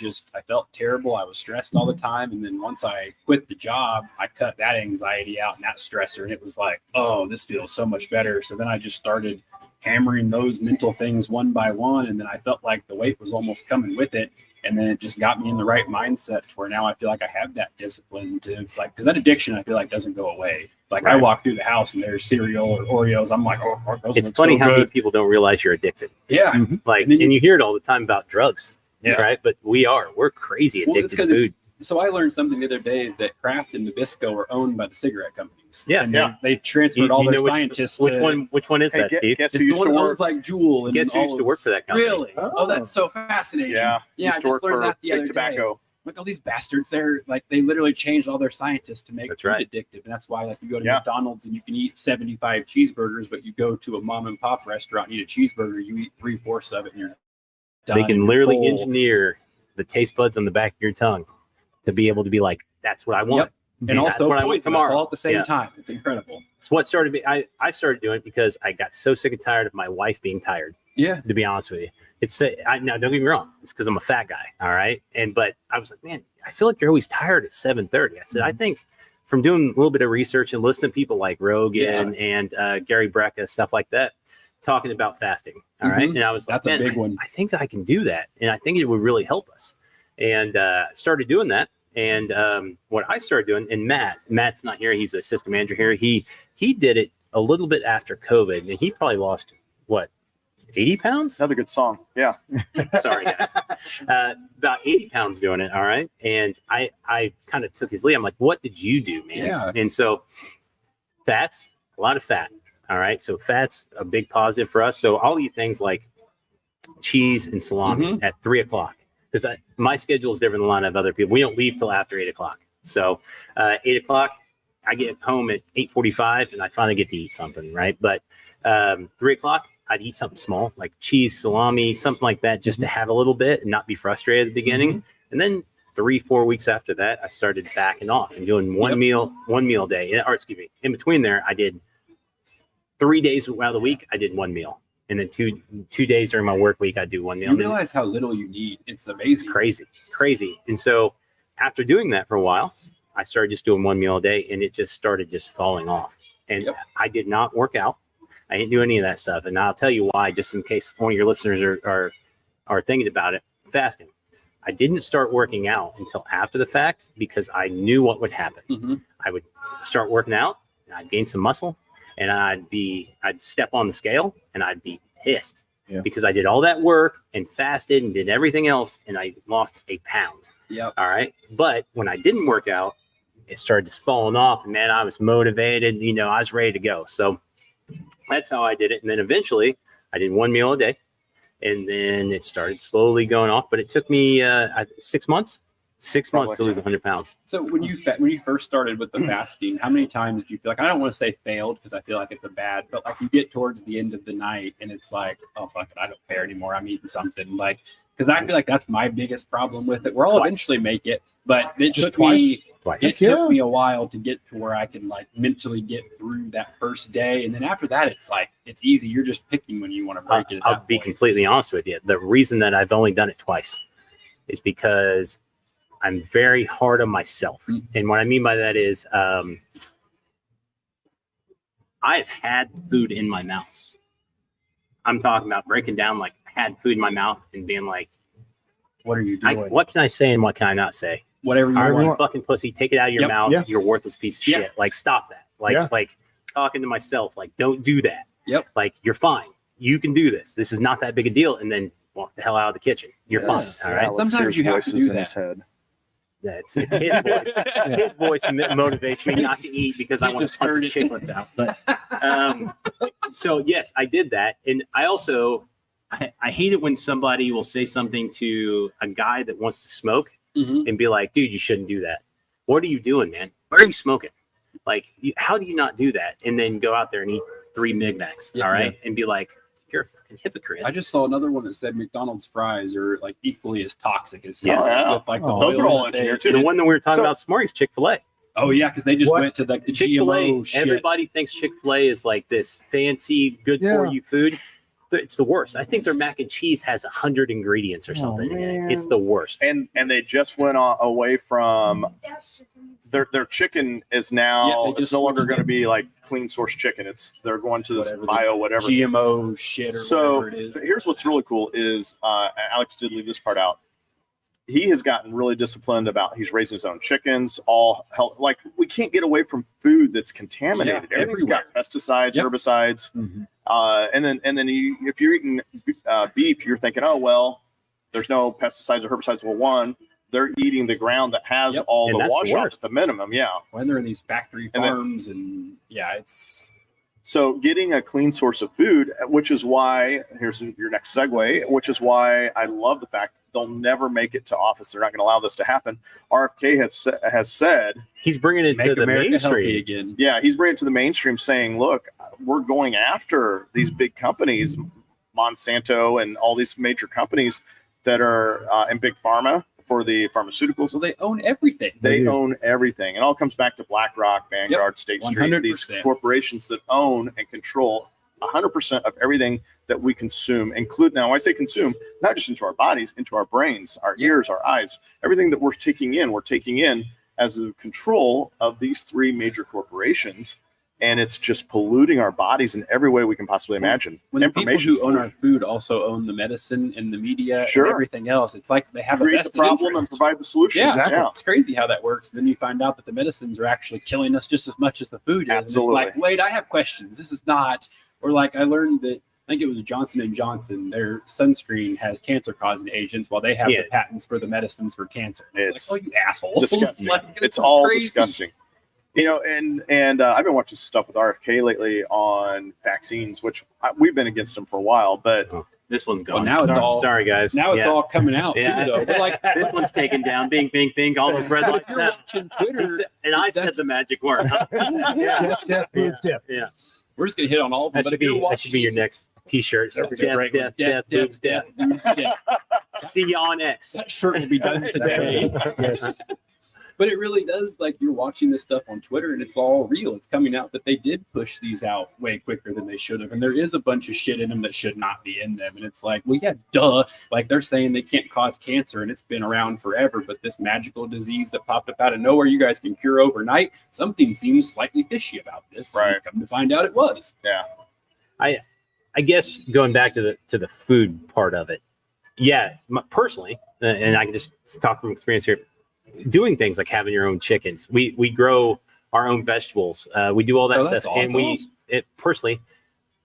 felt terrible. I was stressed all the time. And then once I quit the job, I cut that anxiety out and that stressor. And it was like, oh, this feels so much better. So then I just started hammering those mental things one by one. And then I felt like the weight was almost coming with it. And then it just got me in the right mindset to where now I feel like I have that discipline to because that addiction I feel like doesn't go away. Like I walk through the house and there's cereal or Oreos. I'm like, oh, those It's look funny so how many good. people don't realize you're addicted. Yeah. Like, And then and you hear it all the time about drugs, Yeah. right? But we're crazy Well, addicted it's to food. So I learned something the other day that Kraft and Nabisco are owned by the cigarette companies. Yeah, and they transferred all their scientists. Which one is that, Steve? Guess It's who the used one to that work? owns like Juul and Guess who used to work for that company? Really? Oh, that's so fascinating. Yeah. Yeah. Used I to work just learned for that the other Big day. Tobacco. Like all these bastards, they literally changed all their scientists to make That's food right. addictive, and that's why like you go to Yeah. McDonald's and you can eat 75 cheeseburgers, but you go to a mom and pop restaurant and eat a cheeseburger, you eat 3/4 of it, and you're done. They can literally Full. engineer the taste buds on the back of your tongue to be able to be like, that's what I want. and that's also what I want poison us tomorrow. all at the same Yeah. time. It's incredible. So what started me, I started doing it because I got so sick and tired of my wife being tired, Yeah. to be honest with you. Now don't get me wrong, it's because I'm a fat guy. All right. But I was like, man, I feel like you're always tired at 7:30. I said, I think from doing a little bit of research and listening to people like Rogan and Gary Brecka, stuff like that, talking about fasting. All right. And I was like, That's a big one. I think I can do that. And I think it would really help us. And started doing that. And what I started doing, and Matt's not here. He's a system manager here. He did it a little bit after COVID, and he probably lost, 80 pounds? Another good song. Yeah. Sorry, guys. About 80 pounds doing it. All right. And I kind of took his lead. I'm like, what did you do, man? Yeah. And so fats, a lot of fat. All right. So fat's a big positive for us. So I'll eat things like cheese and salami at 3:00 because my schedule is different than a lot of other people. We don't leave till after 8:00. So 8:00, I get home at 8:45 and I finally get to eat something. Right. But 3:00, I'd eat something small like cheese, salami, something like that, just to have a little bit and not be frustrated at the beginning. And then 3-4 weeks after that, I started backing off and doing one meal a day. Or excuse me, in between there, I did 3 days out of the week. I did one meal, and then two days during my work week, I do one meal. You realize how little you need. It's amazing. Crazy. And so after doing that for a while, I started just doing one meal a day, and it just started just falling off. And I did not work out. I didn't do any of that stuff. And I'll tell you why, just in case one of your listeners are or thinking about it, fasting. I didn't start working out until after the fact because I knew what would happen. Mm-hmm. I would start working out, and I'd gain some muscle, and I'd step on the scale, and I'd be pissed because I did all that work and fasted and did everything else, and I lost a pound. Yep. All right. But when I didn't work out, it started just falling off, and man, I was motivated. I was ready to go. So that's how I did it. And then eventually I did one meal a day, and then it started slowly going off, but it took me 6 months. 6 months to lose 100 pounds. So when you first started with the fasting, how many times do you feel like, I don't want to say failed because I feel like it's a bad, but like you get towards the end of the night and it's like, oh fuck it, I don't care anymore. I'm eating something, like, because I feel like that's my biggest problem with it. I'll eventually make it, but it took me a while to get to where I can like mentally get through that first day, and then after that, it's like it's easy. You're just picking when you want to break it. I'll be completely honest with you. The reason that I've only done it twice is because I'm very hard on myself. And what I mean by that is I've had food in my mouth. I'm talking about breaking down, like I had food in my mouth and being like, what are you doing? What can I say and what can I not say? Whatever you want. You fucking pussy, take it out of your mouth. Yeah. You're a worthless piece of shit. Like, stop that. Like talking to myself, like, don't do that. Yep. Like, you're fine. You can do this. This is not that big a deal. And then walk the hell out of the kitchen. You're fine. All right. Sometimes you have to do in his that. head. Yeah, it's his voice. His voice motivates me not to eat because I want to punch the chicklets out. But so yes, I did that, and I also I hate it when somebody will say something to a guy that wants to smoke and be like, "Dude, you shouldn't do that. What are you doing, man? Why are you smoking? Like, how do you not do that?" And then go out there and eat 3 Big Macs, all right, and be like, "You're a fucking hypocrite." I just saw another one that said McDonald's fries are like equally as toxic as Yes. with like the Those are oil all that they- engineered too. The one that we were talking about this morning is Chick-fil-A. Oh yeah, because they just What? went to like the Chick-fil-A, GMO shit. everybody thinks Chick-fil-A is like this fancy, good for you food. It's the worst. I think their mac and cheese has 100 ingredients or something in it. It's the worst. And they just went away from their chicken is now they just it's no longer switched going to it. be like clean source chicken. They're going to this Whatever bio whatever. GMO shit or So whatever it is. here's what's really cool is Alex did leave this part out. He has gotten really disciplined about he's raising his own chickens, all health. Like, we can't get away from food that's contaminated. Yeah, Everything's got pesticides, herbicides. And then if you're eating beef, you're thinking, oh, well, there's no pesticides or herbicides. Well, one, they're eating the ground that has all And the that's the washout worst. at the minimum. Yeah. When they're in these factory And then- farms and it's So getting a clean source of food, which is why, here's your next segue, which is why I love the fact they'll never make it to office. They're not going to allow this to happen. RFK has said, He's bringing it make to the America healthy mainstream. again. yeah, he's bringing it to the mainstream saying, look, we're going after these big companies, Monsanto and all these major companies that are in big pharma for the pharmaceuticals. So they own everything. They own everything. It all comes back to BlackRock, Vanguard, State Street, 100%. these corporations that own and control 100% of everything that we consume. Now, when I say consume, not just into our bodies, into our brains, our ears, our eyes, everything that we're taking in as a control of these 3 major corporations. And it's just polluting our bodies in every way we can possibly imagine. When the people Information's who own our pollution. food also own the medicine and the media Sure. and everything else, it's like they have a Create the vested problem and interest. provide the solution. Yeah, Exactly. it's crazy how that works. And then you find out that the medicines are actually killing us just as much as the food is. Absolutely. And it's like, wait, I have questions. This is not. Or like I learned that I think it was Johnson & Johnson. Their sunscreen has cancer-causing agents, while they have the patents for the medicines for cancer. And it's like, oh, you assholes! Disgusting. Like, It's is all crazy. disgusting. And I've been watching stuff with RFK lately on vaccines, which we've been against them for a while, but This one's Well, gone. now it's all- sorry, guys. Now it's Yeah. all coming out. Yeah. Too, though. They're like, This one's taken down. Bing, bing, bing. All the red lights you're now. watching Twitter. And I said That's- the magic word. Huh? Death, boobs, death. Yeah. We're just gonna hit on all of them. That But should if you're be watching, your next T-shirt. That's Death, a great one. death, boobs, death. boobs, death. See you on X. That shirt will be done today. Yes. But it really does, like, you're watching this stuff on Twitter and it's all real. It's coming out that they did push these out way quicker than they should have. And there is a bunch of shit in them that should not be in them. And it's like, well, yeah, duh. Like, they're saying they can't cause cancer and it's been around forever. But this magical disease that popped up out of nowhere you guys can cure overnight, something seems slightly fishy about this. Right. And come to find out it was. yeah. I guess going back to the food part of it, Yeah, personally, and I can just talk from experience here, doing things like having your own chickens. We grow our own vegetables. We do all that stuff, and personally,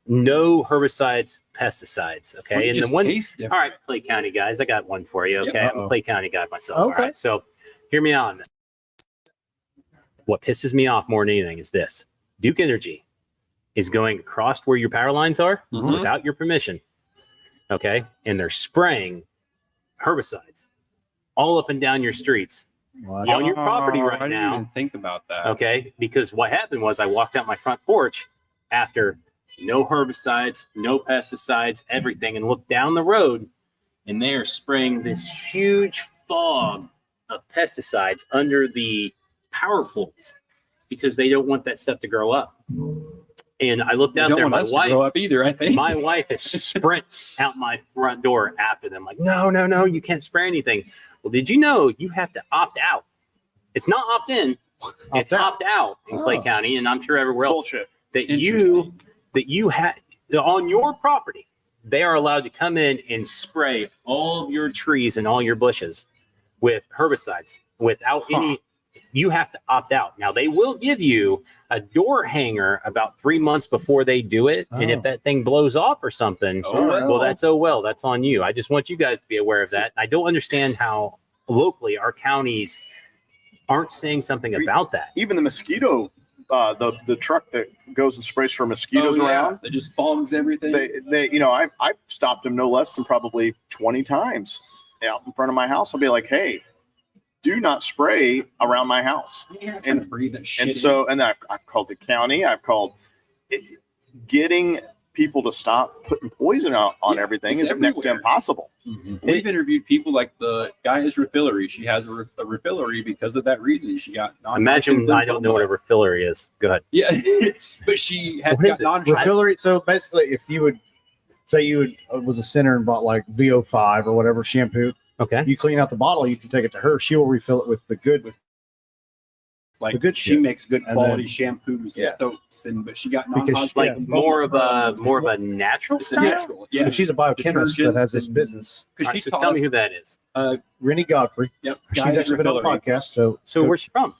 no herbicides, pesticides. Okay, and the one. All right, Clay County guys, I got one for you. Okay, I'm a Clay County guy myself. Okay. All right, so hear me on this. What pisses me off more than anything is this: Duke Energy is going across where your power lines are without your permission. Okay, and they're spraying herbicides all up and down your streets on your property right I didn't now. even think about that. Okay, because what happened was I walked out my front porch after no herbicides, no pesticides, everything, and looked down the road, and they are spraying this huge fog of pesticides under the power poles because they don't want that stuff to grow up. And I looked out there, my wife, grow up either, I think. my wife is sprint out my front door after them, like, no, you can't spray anything. Well, did you know you have to opt out? It's not opt in, it's opt out in Clay County, and I'm sure everywhere else. Bullshit. That you have on your property, they are allowed to come in and spray all of your trees and all your bushes with herbicides without any. You have to opt out. Now they will give you a door hanger about 3 months before they do it, and if that thing blows off or something, that's on you. I just want you guys to be aware of that. I don't understand how locally our counties aren't saying something about that. Even the mosquito, the truck that goes and sprays for mosquitoes around, it just fogs everything. They I've stopped them no less than probably 20 times out in front of my house. I'll be like, hey, do not spray around my house. And breathe that shit. And so, and then I've called the county. I've called getting people to stop putting poison out on everything is next to impossible. We've interviewed people like the guy has refillery. She has a refillery because of that reason. She got Imagine I don't know what a refillery is. Go ahead. Yeah, but she had got refillery. So basically, if you would say you was a sinner and bought like VO5 or whatever shampoo, okay, you clean out the bottle, you can take it to her. She will refill it with the good. Like the good she shit. makes good And quality then- shampoos and soaps, but she got Because non-toxic. she- Like more of a natural It's a style. natural. Yeah, So she's a biochemist that has this Detergents business. because All she right, so taught tell me us. who that is. Rennie Godfrey. Yep, She's Guy has actually been on the refillery. podcast. So Where's she from?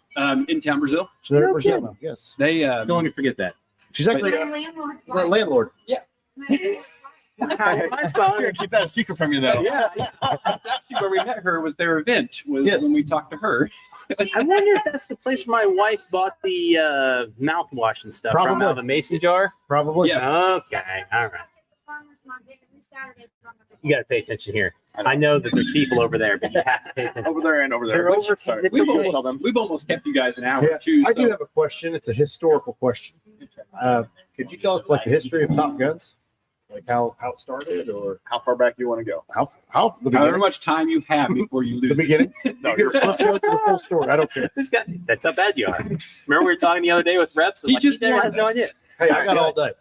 In town, Brazil. so they're No Brazil kidding. now. Yes, They Don't let me forget that. she's actually My landlord's a wife. landlord. I'm gonna keep that a secret from you, though. yeah. That's actually where we met her. Was their event? Was Yes. when we talked to her. I wonder if that's the place where my wife bought the mouthwash and stuff from Probably. out of a mason jar. Probably. Yeah. Okay, all right. Farmer's market every Saturday. You got to pay attention here. I know that there's people over there, but you have to pay attention. Over there and over there. They're over- Sorry. it's We've okay. almost kept you guys an hour Yeah, too. I do so- have a question. It's a historical question. Could you tell us like the history of Top Guns, like how it started, or How far back do you want to go? how the However beginning? much time you have before you lose The beginning. No, You're supposed to go to the full story. I don't care. This guy, that's how bad you are. Remember we were talking the other day with reps? He just has warned no us. idea. Hey, I All right, got go all day.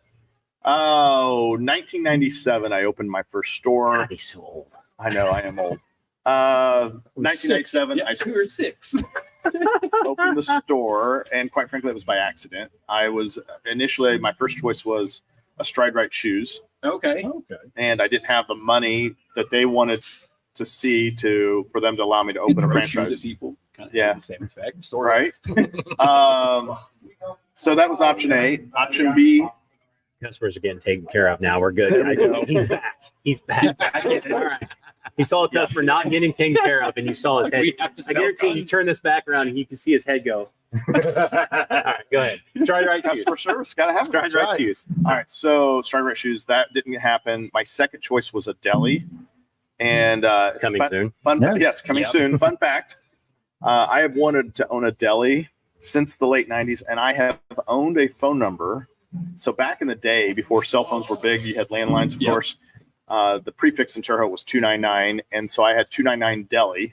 Oh, 1997, I opened my first store. God, he's so old. I know, I am old. 1997, Yeah, I we were 6. opened the store, and quite frankly, it was by accident. I was initially, my first choice was a Stride Right shoes, Okay. Okay. and I didn't have the money that they wanted to see for them to allow me to open a Throw shoes franchise. at people. Kind of Yeah. has the same effect. Sort Right. So that was option A. Option B, Customers are getting taken care of now. We're good. Guys. He's back. He's back. All right. He saw a customer not getting taken care of, and you saw his head. We have to I sell guarantee you guns. turn this back around, and you can see his head go. All right, go ahead. Stride Right shoes. customer service, gotta have it. Stride Right shoes. All right, so Stride Right shoes, that didn't happen. My second choice was a deli, and Coming soon. Yeah. Yes, coming Yep. soon. Fun fact: I have wanted to own a deli since the late '90s, and I have owned a phone number. So back in the day, before cell phones were big, you had landlines, of Yep. course. The prefix in Terre Haute was 299, and so I had 299 deli,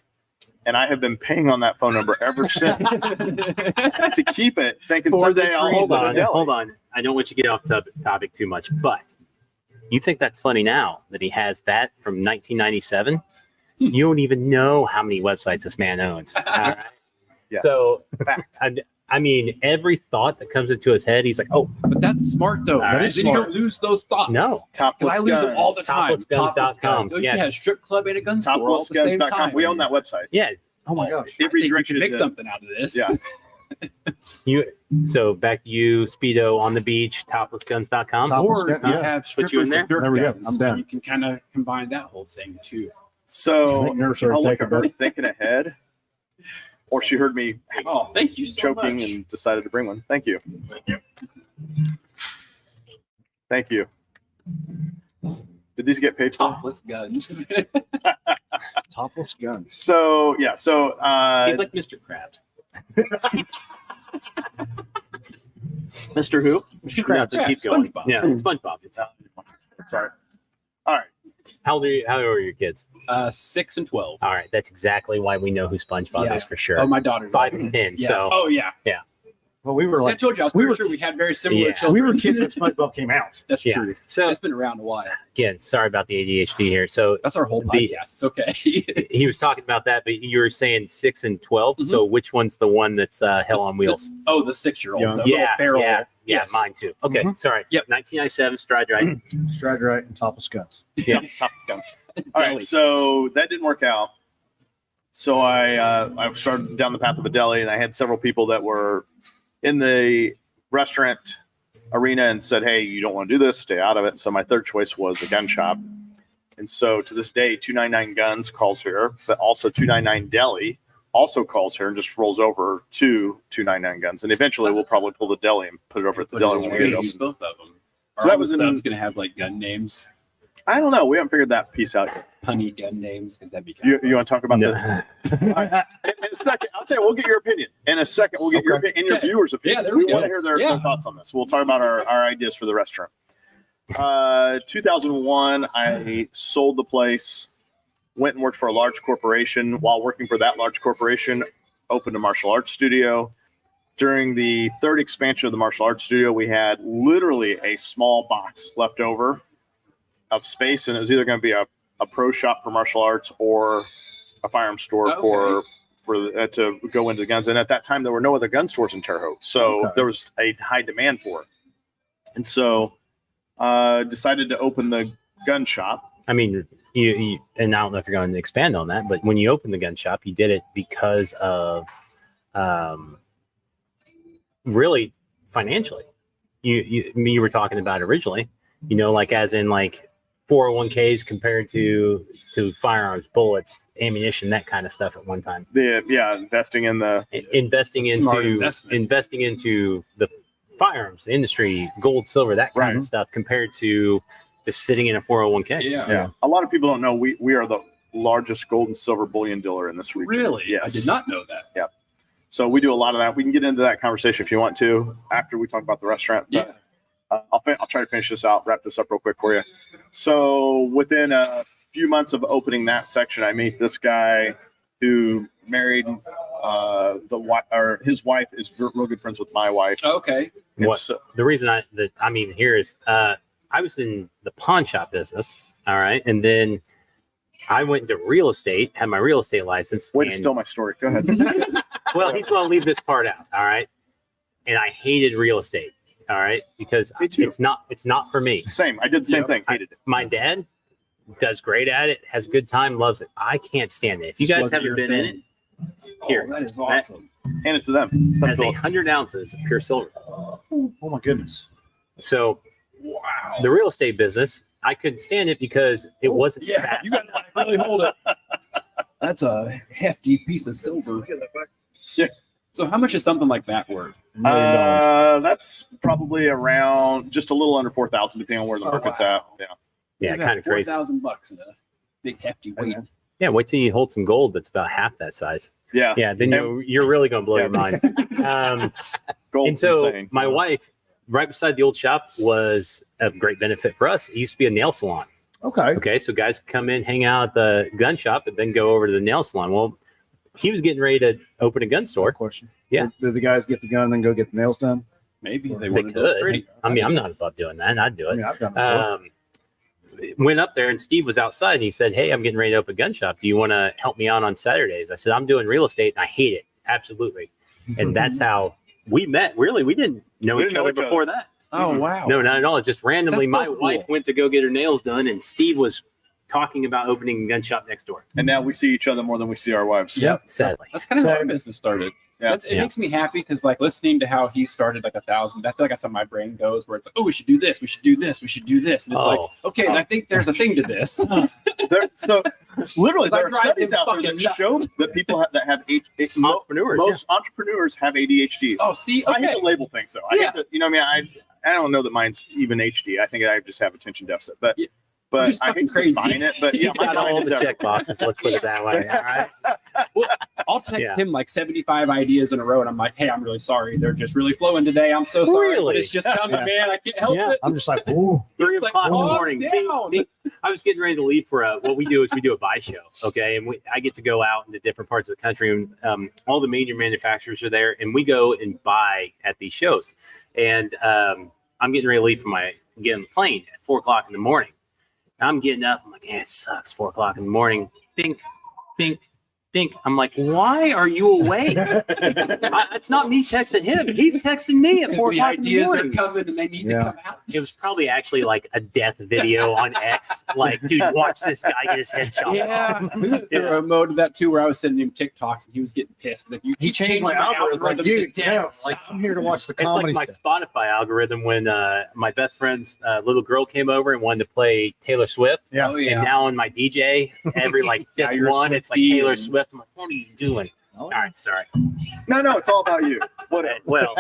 and I have been paying on that phone number ever since to keep it, thinking For someday this I'll Hold open a on, deli. hold on. I don't want you to get off topic too much, but you think that's funny now that he has that from 1997? You don't even know how many websites this man owns. All right. Yes. So Fact. I I mean, every thought that comes into his head, he's like, "Oh, But that's smart though. All right. Then you don't lose those thoughts. no, Because I lose them all the time. Toplessguns.com. Oh, Yeah. yeah, strip club and a gun store all at the same Toplessguns.com. time. We own that website. yeah." Oh my gosh. It I think you redirects can you make to- something out of this. Yeah. So back to you, Speedo on the beach, toplessguns.com. Or Yeah. you have Put you in strippers there? with dirt There we go. guns. I'm down. You can kind of combine that whole thing too. I So think nerves are I'll look taking at her a bit. thinking ahead, or she heard me Oh, thank you so choking much. and decided to bring one. Thank you. Thank you. Did these get paid for? Topless guns. Topless guns. So yeah. So He's like Mr. Krabs. Mr. Who? No, just keep going. SpongeBob. Yeah, SpongeBob. It's Sorry. All right. how old are your kids? 6 and 12. All right, that's exactly why we know who SpongeBob Yeah. is for sure. Oh, my daughter. 5 and 10. Yeah. So Oh yeah. Well, we were See, I like, told you I was we pretty were- sure we had very similar Yeah. children. we were kids when SpongeBob came out. That's yeah. true. So It's been around a while. again, sorry about the ADHD here. So That's our whole The- podcast. It's okay. he was talking about that, but you were saying 6 and 12. Mhm. So which one's the one that's hell on wheels? Oh, the 6-year-old. Yeah. The little Yeah, feral. yeah, Yes. mine too. Okay, Mhm. sorry. Yep. 1997 Stride Right. Stride right and topless guns. Yeah. Top guns. All right. Deli. So that didn't work out. So I started down the path of a deli, and I had several people that were in the restaurant arena and said, "Hey, you don't want to do this. Stay out of it." So my third choice was a gun shop. And so to this day, 299 Guns calls here, but also 299 Deli also calls here and just rolls over to 299 Guns. And eventually we'll probably pull the deli and put it over at the deli when we get it Use open. both of them. So that was in- going to have like gun names, I don't know. We haven't figured that piece out yet. punny gun names, because that'd be kind You want to talk about No. the in a second? I'll tell you, we'll get your opinion. In a second, we'll get your Okay. opinion and your Okay. viewers' opinions. Yeah, there we we want to go. hear their Yeah. thoughts on this. We'll talk about our ideas for the restaurant. 2001, I sold the place, went and worked for a large corporation. While working for that large corporation, opened a martial arts studio. During the third expansion of the martial arts studio, we had literally a small box left over of space, and it was either going to be a pro shop for martial arts or a firearms store Okay. for to go into guns. And at that time, there were no other gun stores in Terre Haute, so Okay. there was a high demand for it. And so, decided to open the gun shop. I mean, you and I don't know if you're going to expand on that, but when you opened the gun shop, you did it because of really financially. You were talking about originally, like as in like 401ks compared to firearms, bullets, ammunition, that kind of stuff at one time. Investing in the Investing Smart into investment. investing into the firearms industry, gold, silver, that kind Right. of stuff, compared to just sitting in a 401k. Yeah. A lot of people don't know we are the largest gold and silver bullion dealer in this region. Really? Yes. I did not know that. So we do a lot of that. We can get into that conversation if you want to after we talk about the restaurant. Yeah. But, I'll try to finish this out, wrap this up real quick for you. So within a few months of opening that section, I meet this guy who married his wife is real good friends with my wife. Okay. And What so- the reason I'm even here is I was in the pawn shop business, all right, and then I went into real estate, had my real estate license. way to and- steal my story. Go ahead. Well, he's going to leave this part out, all right. And I hated real estate, all right, because Me too. it's not for me. Same. I did the same Yeah. thing. Hated it. My dad does great at it, has a good time, loves it. I can't stand it. If you Just guys wasn't haven't your been in thing? it, here, Oh, that is awesome. Hand it to them. has 100 ounces of pure silver. Oh my goodness. So Wow. the real estate business, I couldn't stand it because it wasn't Yeah, fast you got to really hold it. That's a hefty piece of silver. Yeah. So how much is something like that worth? $1 million. That's probably around just a little under 4,000, depending on where the Oh, market's wow. at. Yeah. Yeah, kind of crazy. $4,000 in a big hefty weight. man. Yeah, wait till you hold some gold that's about half that size. Yeah. Yeah, then you're really going to blow Yeah. your mind. Gold. And so my wife, right beside the old shop, was a great benefit for us. It used to be a nail salon. Okay. Okay, so guys could come in, hang out at the gun shop, and then go over to the nail salon. Well, he was getting ready to open a gun store. Question. Yeah. Did the guys get the gun and then go get the nails done? Maybe they They want to look could. pretty. I mean, I'm not above doing that. I'd do I it. mean, I've done it before. Went up there and Steve was outside and he said, "Hey, I'm getting ready to open a gun shop. Do you want to help me out on Saturdays?" I said, "I'm doing real estate and I hate it. Absolutely." And that's how we met. Really, we didn't know We each didn't know other each before that. Oh wow. No, not at all. Just randomly, That's my so wife cool. went to go get her nails done, and Steve was talking about opening a gun shop next door. And now we see each other more than we see our wives. Yep. Sadly, That's kind of how our Same. business started. Yeah. It makes me happy because like listening to how he started like 1,000. I feel like that's how my brain goes. Where it's like, oh, we should do this, we should do this, we should do this, and it's like, okay, I think there's a thing to this. So it's literally Like there are drive studies him out there fucking that nuts. show that people that have entrepreneurs. most entrepreneurs have ADHD. Oh, see, I hate okay, to label things though. I hate to, you know, what I mean, I don't know that mine's even HD. I think I just have attention deficit, but Yeah. but Just I fucking hate to crazy. define it. But yeah, He's my got all mind the is check boxes. Let's put it that way. All right. I'll text Yeah. him like 75 ideas in a row, and I'm like, hey, I'm really sorry. They're just really flowing today. I'm so sorry, but Really? it's just coming, Yeah. man. I can't help Yeah. it. I'm just like, ooh. 3 He's like, o'clock in the calm morning. down. I was getting ready to leave for what we do is we do a buy show. Okay. And I get to go out into different parts of the country, and all the major manufacturers are there, and we go and buy at these shows. And I'm getting ready to leave for get on the plane at 4 o'clock in the morning. I'm getting up. I'm like, man, it sucks. 4 o'clock in the morning. Bink, bink, bink. I'm like, why are you awake? It's not me texting him. He's texting me at 4 Because the o'clock in the ideas are morning. coming, and they need Yeah. to come out. It was probably actually like a death video on X. Like, dude, watch this guy get his head chopped Yeah, off. we went through Yeah. a mode of that too, where I was sending him TikToks, and he was getting pissed. Like, you He keep changed changing my algorithm. Like, to dude, yeah, death. like I'm here to watch the It's comedy like my stuff. Spotify algorithm when my best friend's little girl came over and wanted to play Taylor Swift. Yeah. Oh, yeah. And now on my DJ, every like Yeah, fifth you're a one, it's like Swiftie Taylor and- Swift. I'm like, what are you doing? Oh, All right, sorry. No, it's all about you. Whatever. Well,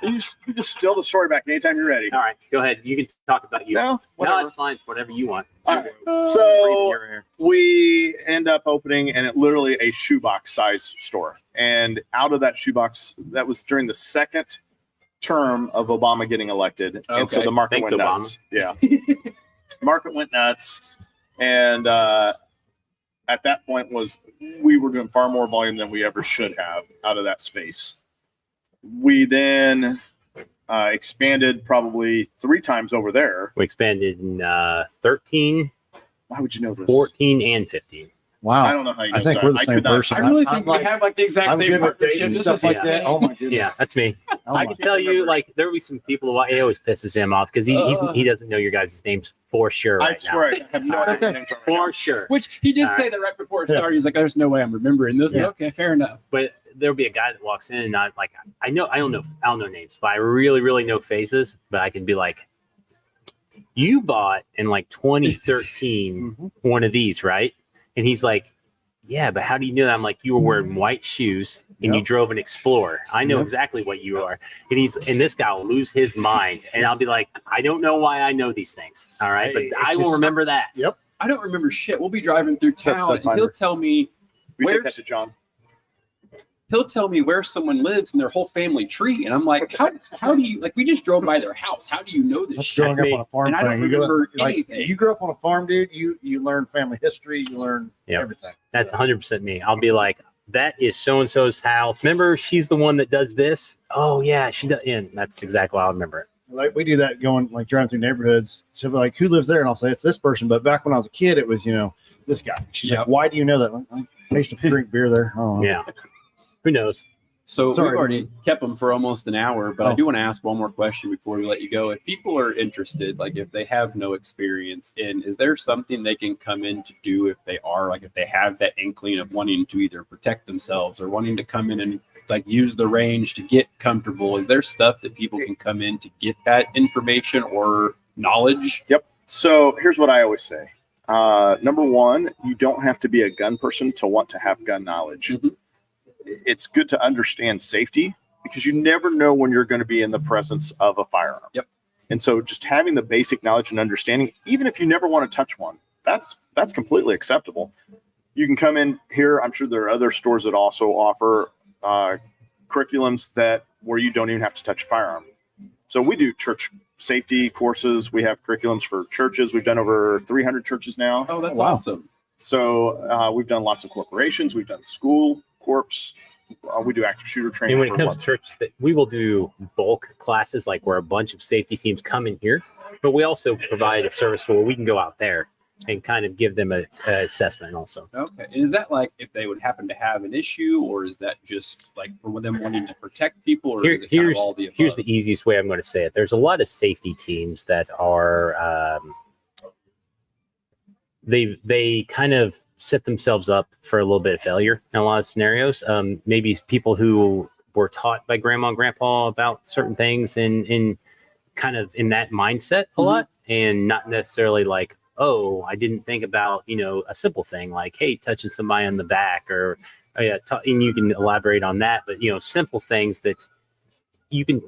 You just steal the story back anytime you're ready. all right, go ahead. You can talk about you. No, No, whatever. it's fine. It's whatever you want. All right. Breathe in So your ear. we end up opening and it literally a shoebox size store. And out of that shoebox, that was during the second term of Obama getting elected. And so Okay. the market Thanks, went Obama. nuts. Yeah. Market went nuts. And at that point we were doing far more volume than we ever should have out of that space. We then expanded probably 3 times over there. We expanded in 13, Why would you know this? 14, and 15. I Wow. don't know how you I know think that. we're the I same could not- person. I really I'm think like- we have like the exact I'm same good with dates partnership. and This stuff is like his that. thing. Oh my goodness. Yeah, that's me. Oh I my- can tell you, like, there will be some people who it always pisses him off because he doesn't know your guys' names for sure I right swear now. I have no idea what names are right now. For sure. Which he did All say right. that right before it Yeah. started. He's like, "There's no way I'm remembering this." But Yeah. okay, fair enough. But there'll be a guy that walks in and I don't know names, but I really know faces, but I can be like, you bought in like 2013 one of these, right? And he's like, yeah, but how do you know that? I'm like, you were wearing white shoes and you Yep. drove an Explorer. I know Yep. exactly what you are. And this guy will lose his mind. And I'll be like, I don't know why I know these things. All right. But Hey, it's I will just- remember that. I don't remember shit. We'll be driving through Says town, the and he'll finder. tell me We take that Where's- to John. where someone lives and their whole family tree, and I'm like, how do you like? We just drove by their house. How do you know this That's shit? growing up me. on a farm And I don't thing. You go, remember like, anything. you grew up on a farm, dude. You learn family history. You learn Yep. everything. That's 100% me. I'll be like, that is so-and-so's house. Remember, she's the one that does this. Oh yeah, she does. And that's exactly how I remember it. Like we do that going like driving through neighborhoods. She'll be like, "Who lives there?" And I'll say, "It's this person." But back when I was a kid, it was this guy. She's Yep. like, "Why do you know that?" I used to drink beer there. Oh Yeah. Who knows? So Sorry. we've already kept them for almost an hour, but I do want to ask one more question before we let you go. If people are interested, like if they have no experience in, is there something they can come in to do if they have that inkling of wanting to either protect themselves or wanting to come in and like use the range to get comfortable? Is there stuff that people can come in to get that information or knowledge? So here's what I always say. Number one, you don't have to be a gun person to want to have gun knowledge. Mhm. It's good to understand safety because you never know when you're going to be in the presence of a firearm. Yep. And so just having the basic knowledge and understanding, even if you never want to touch one, that's completely acceptable. You can come in here. I'm sure there are other stores that also offer curriculums where you don't even have to touch a firearm. So we do church safety courses. We have curriculums for churches. We've done over 300 churches now. Oh, that's Wow. awesome. So we've done lots of corporations. We've done school corps. We do active shooter training. And when it for comes lots- to church, we will do bulk classes, like where a bunch of safety teams come in here, but we also provide a service where we can go out there. and kind of give them a assessment also. Okay. And is that like if they would happen to have an issue, or is that just like for them wanting to protect people, or is it kind of all the above? Here's the easiest way I'm going to say it. There's a lot of safety teams that are they kind of set themselves up for a little bit of failure in a lot of scenarios. Maybe people who were taught by grandma and grandpa about certain things in kind of in that mindset a lot, and not necessarily like, oh, I didn't think about, a simple thing like, hey, touching somebody on the back, or and you can elaborate on that, but simple things that you can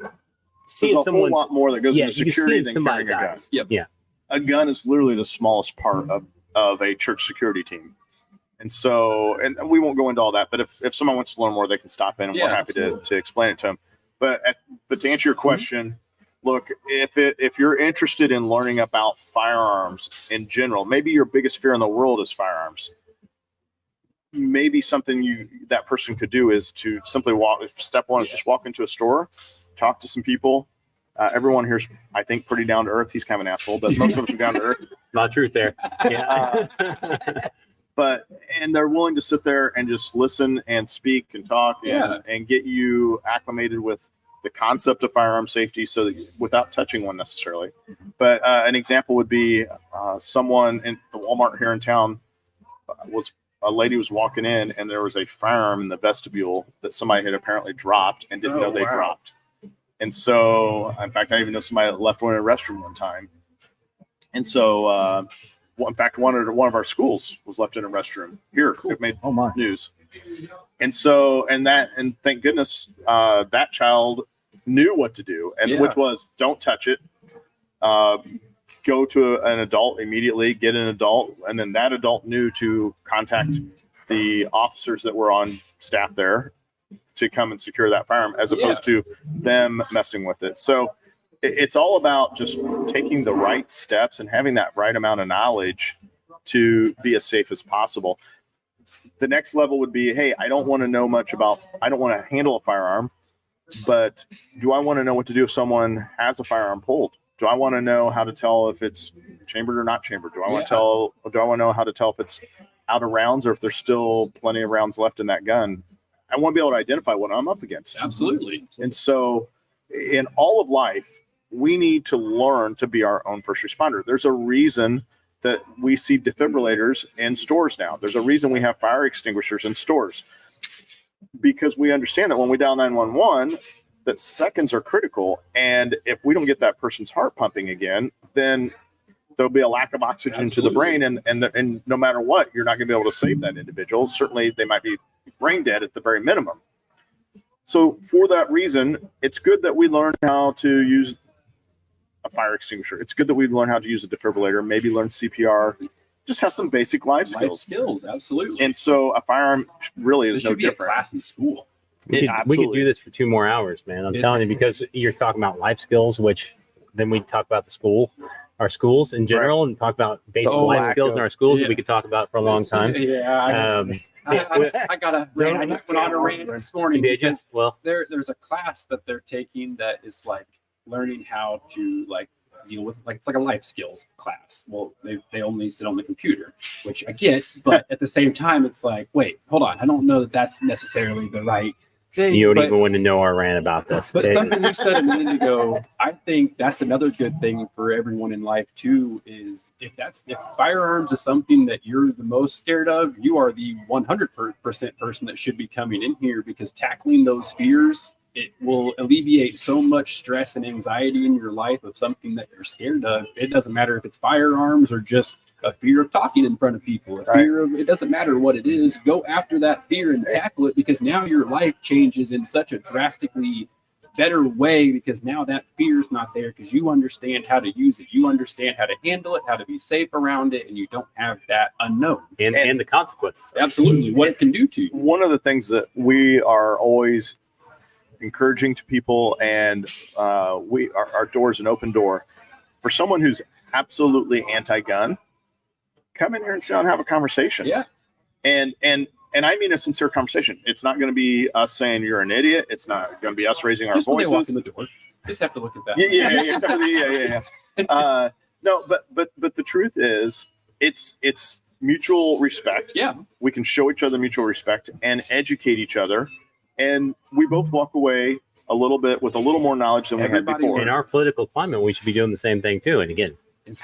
see There's a whole lot more that goes into security than carrying a gun. Eyes. Yep. Yeah. A gun is literally the smallest part of a church security team. And so, and we won't go into all that, but if someone wants to learn more, they can stop in, and we're happy to explain it to them. But to answer your question, look, if you're interested in learning about firearms in general, maybe your biggest fear in the world is firearms. Maybe something that person could do is to simply step one is just walk into a store, talk to some people. Everyone here's, I think, pretty down to earth. He's kind of an asshole, but most of us are down to earth. Not truth there. Yeah. And they're willing to sit there and just listen and speak and talk and get you acclimated with the concept of firearm safety, so that without touching one necessarily. But an example would be someone in the Walmart here in town a lady was walking in, and there was a firearm in the vestibule that somebody had apparently dropped and didn't know they dropped. And so, in fact, I even know somebody that left one in a restroom one time. And so, in fact, one of our schools was left in a restroom here. Cool. It made news. And so, and thank goodness that child knew what to do, and which was don't touch it. Go to an adult immediately, get an adult, and then that adult knew to contact the officers that were on staff there to come and secure that firearm, as opposed to them messing with it. So it's all about just taking the right steps and having that right amount of knowledge to be as safe as possible. The next level would be, hey, I don't want to handle a firearm, but do I want to know what to do if someone has a firearm pulled? Do I want to know how to tell if it's chambered or not chambered? Do I want to know how to tell if it's out of rounds, or if there's still plenty of rounds left in that gun? I want to be able to identify what I'm up against. Absolutely. And so in all of life, we need to learn to be our own first responder. There's a reason that we see defibrillators in stores now. There's a reason we have fire extinguishers in stores, because we understand that when we dial 911, that seconds are critical. And if we don't get that person's heart pumping again, then there'll be a lack of oxygen to the brain. And no matter what, you're not going to be able to save that individual. Certainly they might be brain dead at the very minimum. So for that reason, it's good that we learn how to use a fire extinguisher. It's good that we learn how to use a defibrillator, maybe learn CPR, just have some basic life skills. Absolutely. And so a firearm really is no different. Be a class in school. We could do this for 2 more hours, man. I'm telling you, because you're talking about life skills, which then we talk about our schools in general, and talk about basic life skills in our schools that we could talk about for a long time. I got a rant. I just went on a rant this morning because there's a class that they're taking that is like learning how to like deal with, like, it's like a life skills class. Well, they only sit on the computer, which I get, but at the same time, it's like, wait, hold on, I don't know that that's necessarily the right thing. You don't even want to know our rant about this. But something you said a minute ago, I think that's another good thing for everyone in life too, is if firearms is something that you're the most scared of, you are the 100% person that should be coming in here, because tackling those fears, it will alleviate so much stress and anxiety in your life of something that you're scared of. It doesn't matter if it's firearms or just a fear of talking in front of people, fear of, it doesn't matter what it is, go after that fear and tackle it, because now your life changes in such a drastically better way, because now that fear is not there, because you understand how to use it, you understand how to handle it, how to be safe around it, and you don't have that unknown and the consequences. Absolutely, what it can do to you. One of the things that we are always encouraging to people, and our door is an open door for someone who's absolutely anti-gun. Come in here and sit down and have a conversation. Yeah. And I mean a sincere conversation. It's not going to be us saying you're an idiot. It's not going to be us raising our voices. When they walk in the door, just have to look at that. Yeah. No, but the truth is, it's mutual respect. Yeah. We can show each other mutual respect and educate each other, and we both walk away a little bit with a little more knowledge than we had Everybody before. In our political climate, we should be doing the same thing too. And again,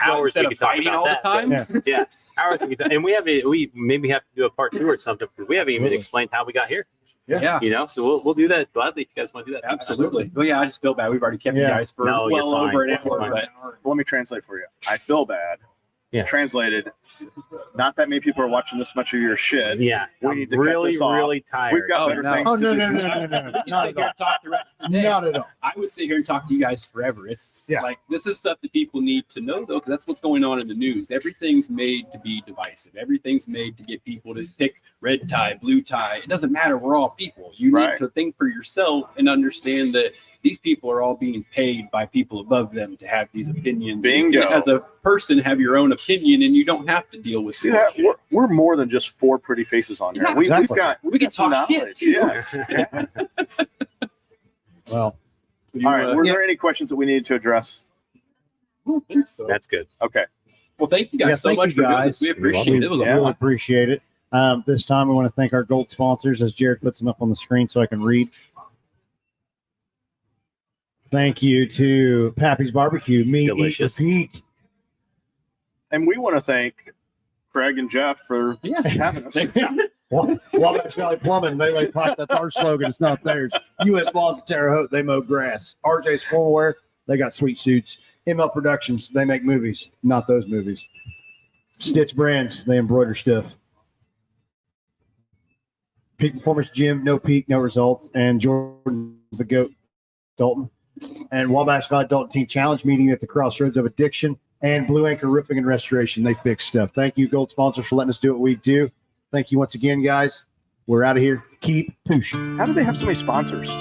hours Instead we of could talk fighting about all that, the time. but- yeah, hours we could, and we maybe have to do a part 2 or something. We haven't even explained how we got here. Yeah. You know, so we'll do that gladly if you guys want to do that. Absolutely. Well, yeah, I just feel bad. We've already kept you Yeah. guys for No, you're well fine. over an You're hour, fine. but Let me translate for you. I feel bad. Yeah. Translated. Not that many people are watching this much of your shit. Yeah, We I'm need to cut really, this off. really tired. We've got Oh, better no. things Oh, to no, do. no, no, no, no, you not sit at here all. and talk the rest of the day. Not at all. I would sit here and talk to you guys forever. It's Yeah. like this is stuff that people need to know, though, because that's what's going on in the news. Everything's made to be divisive. Everything's made to get people to pick red tie, blue tie. It doesn't matter. We're all people. You Right. need to think for yourself and understand that these people are all being paid by people above them to have these opinions. Bingo. You can, as a person, have your own opinion, and you don't have to deal with See that? bullshit. We're more than just 4 pretty faces on here. Yeah, exactly. We can got some talk shit, knowledge. too. Yes. Yeah. Well, You, All right. Were Yeah. there any questions that we needed to address? I don't think so. That's good. Okay. Well, thank you guys Yeah, so thank much you for doing guys. this. We appreciate it. It was a Yeah. really lot. appreciate it. This time, we want to thank our gold sponsors as Jared puts them up on the screen so I can read. Thank you to Pappy's Barbecue. Meat, Delicious. Eat, Repeat. And we want to thank Craig and Jeff for Yeah. having us. Wabash Valley Plumbing. They lay pipe. That's our slogan. It's not theirs. U.S. Lawns of Terre Haute. They mow grass. RJ's Floorwear. They got sweet suits. ML Productions. They make movies. Not those movies. Stitch Brands. They embroider stuff. Peak Performance Gym. No peak, no results. And Jordan's the GOAT. Dalton. And Wabash Valley Dalton Teen Challenge meeting at the crossroads of addiction. And Blue Anchor Roofing and Restoration. They fix stuff. Thank you, gold sponsors, for letting us do what we do. Thank you once again, guys. We're out of here. Keep pushing. How do they have so many sponsors?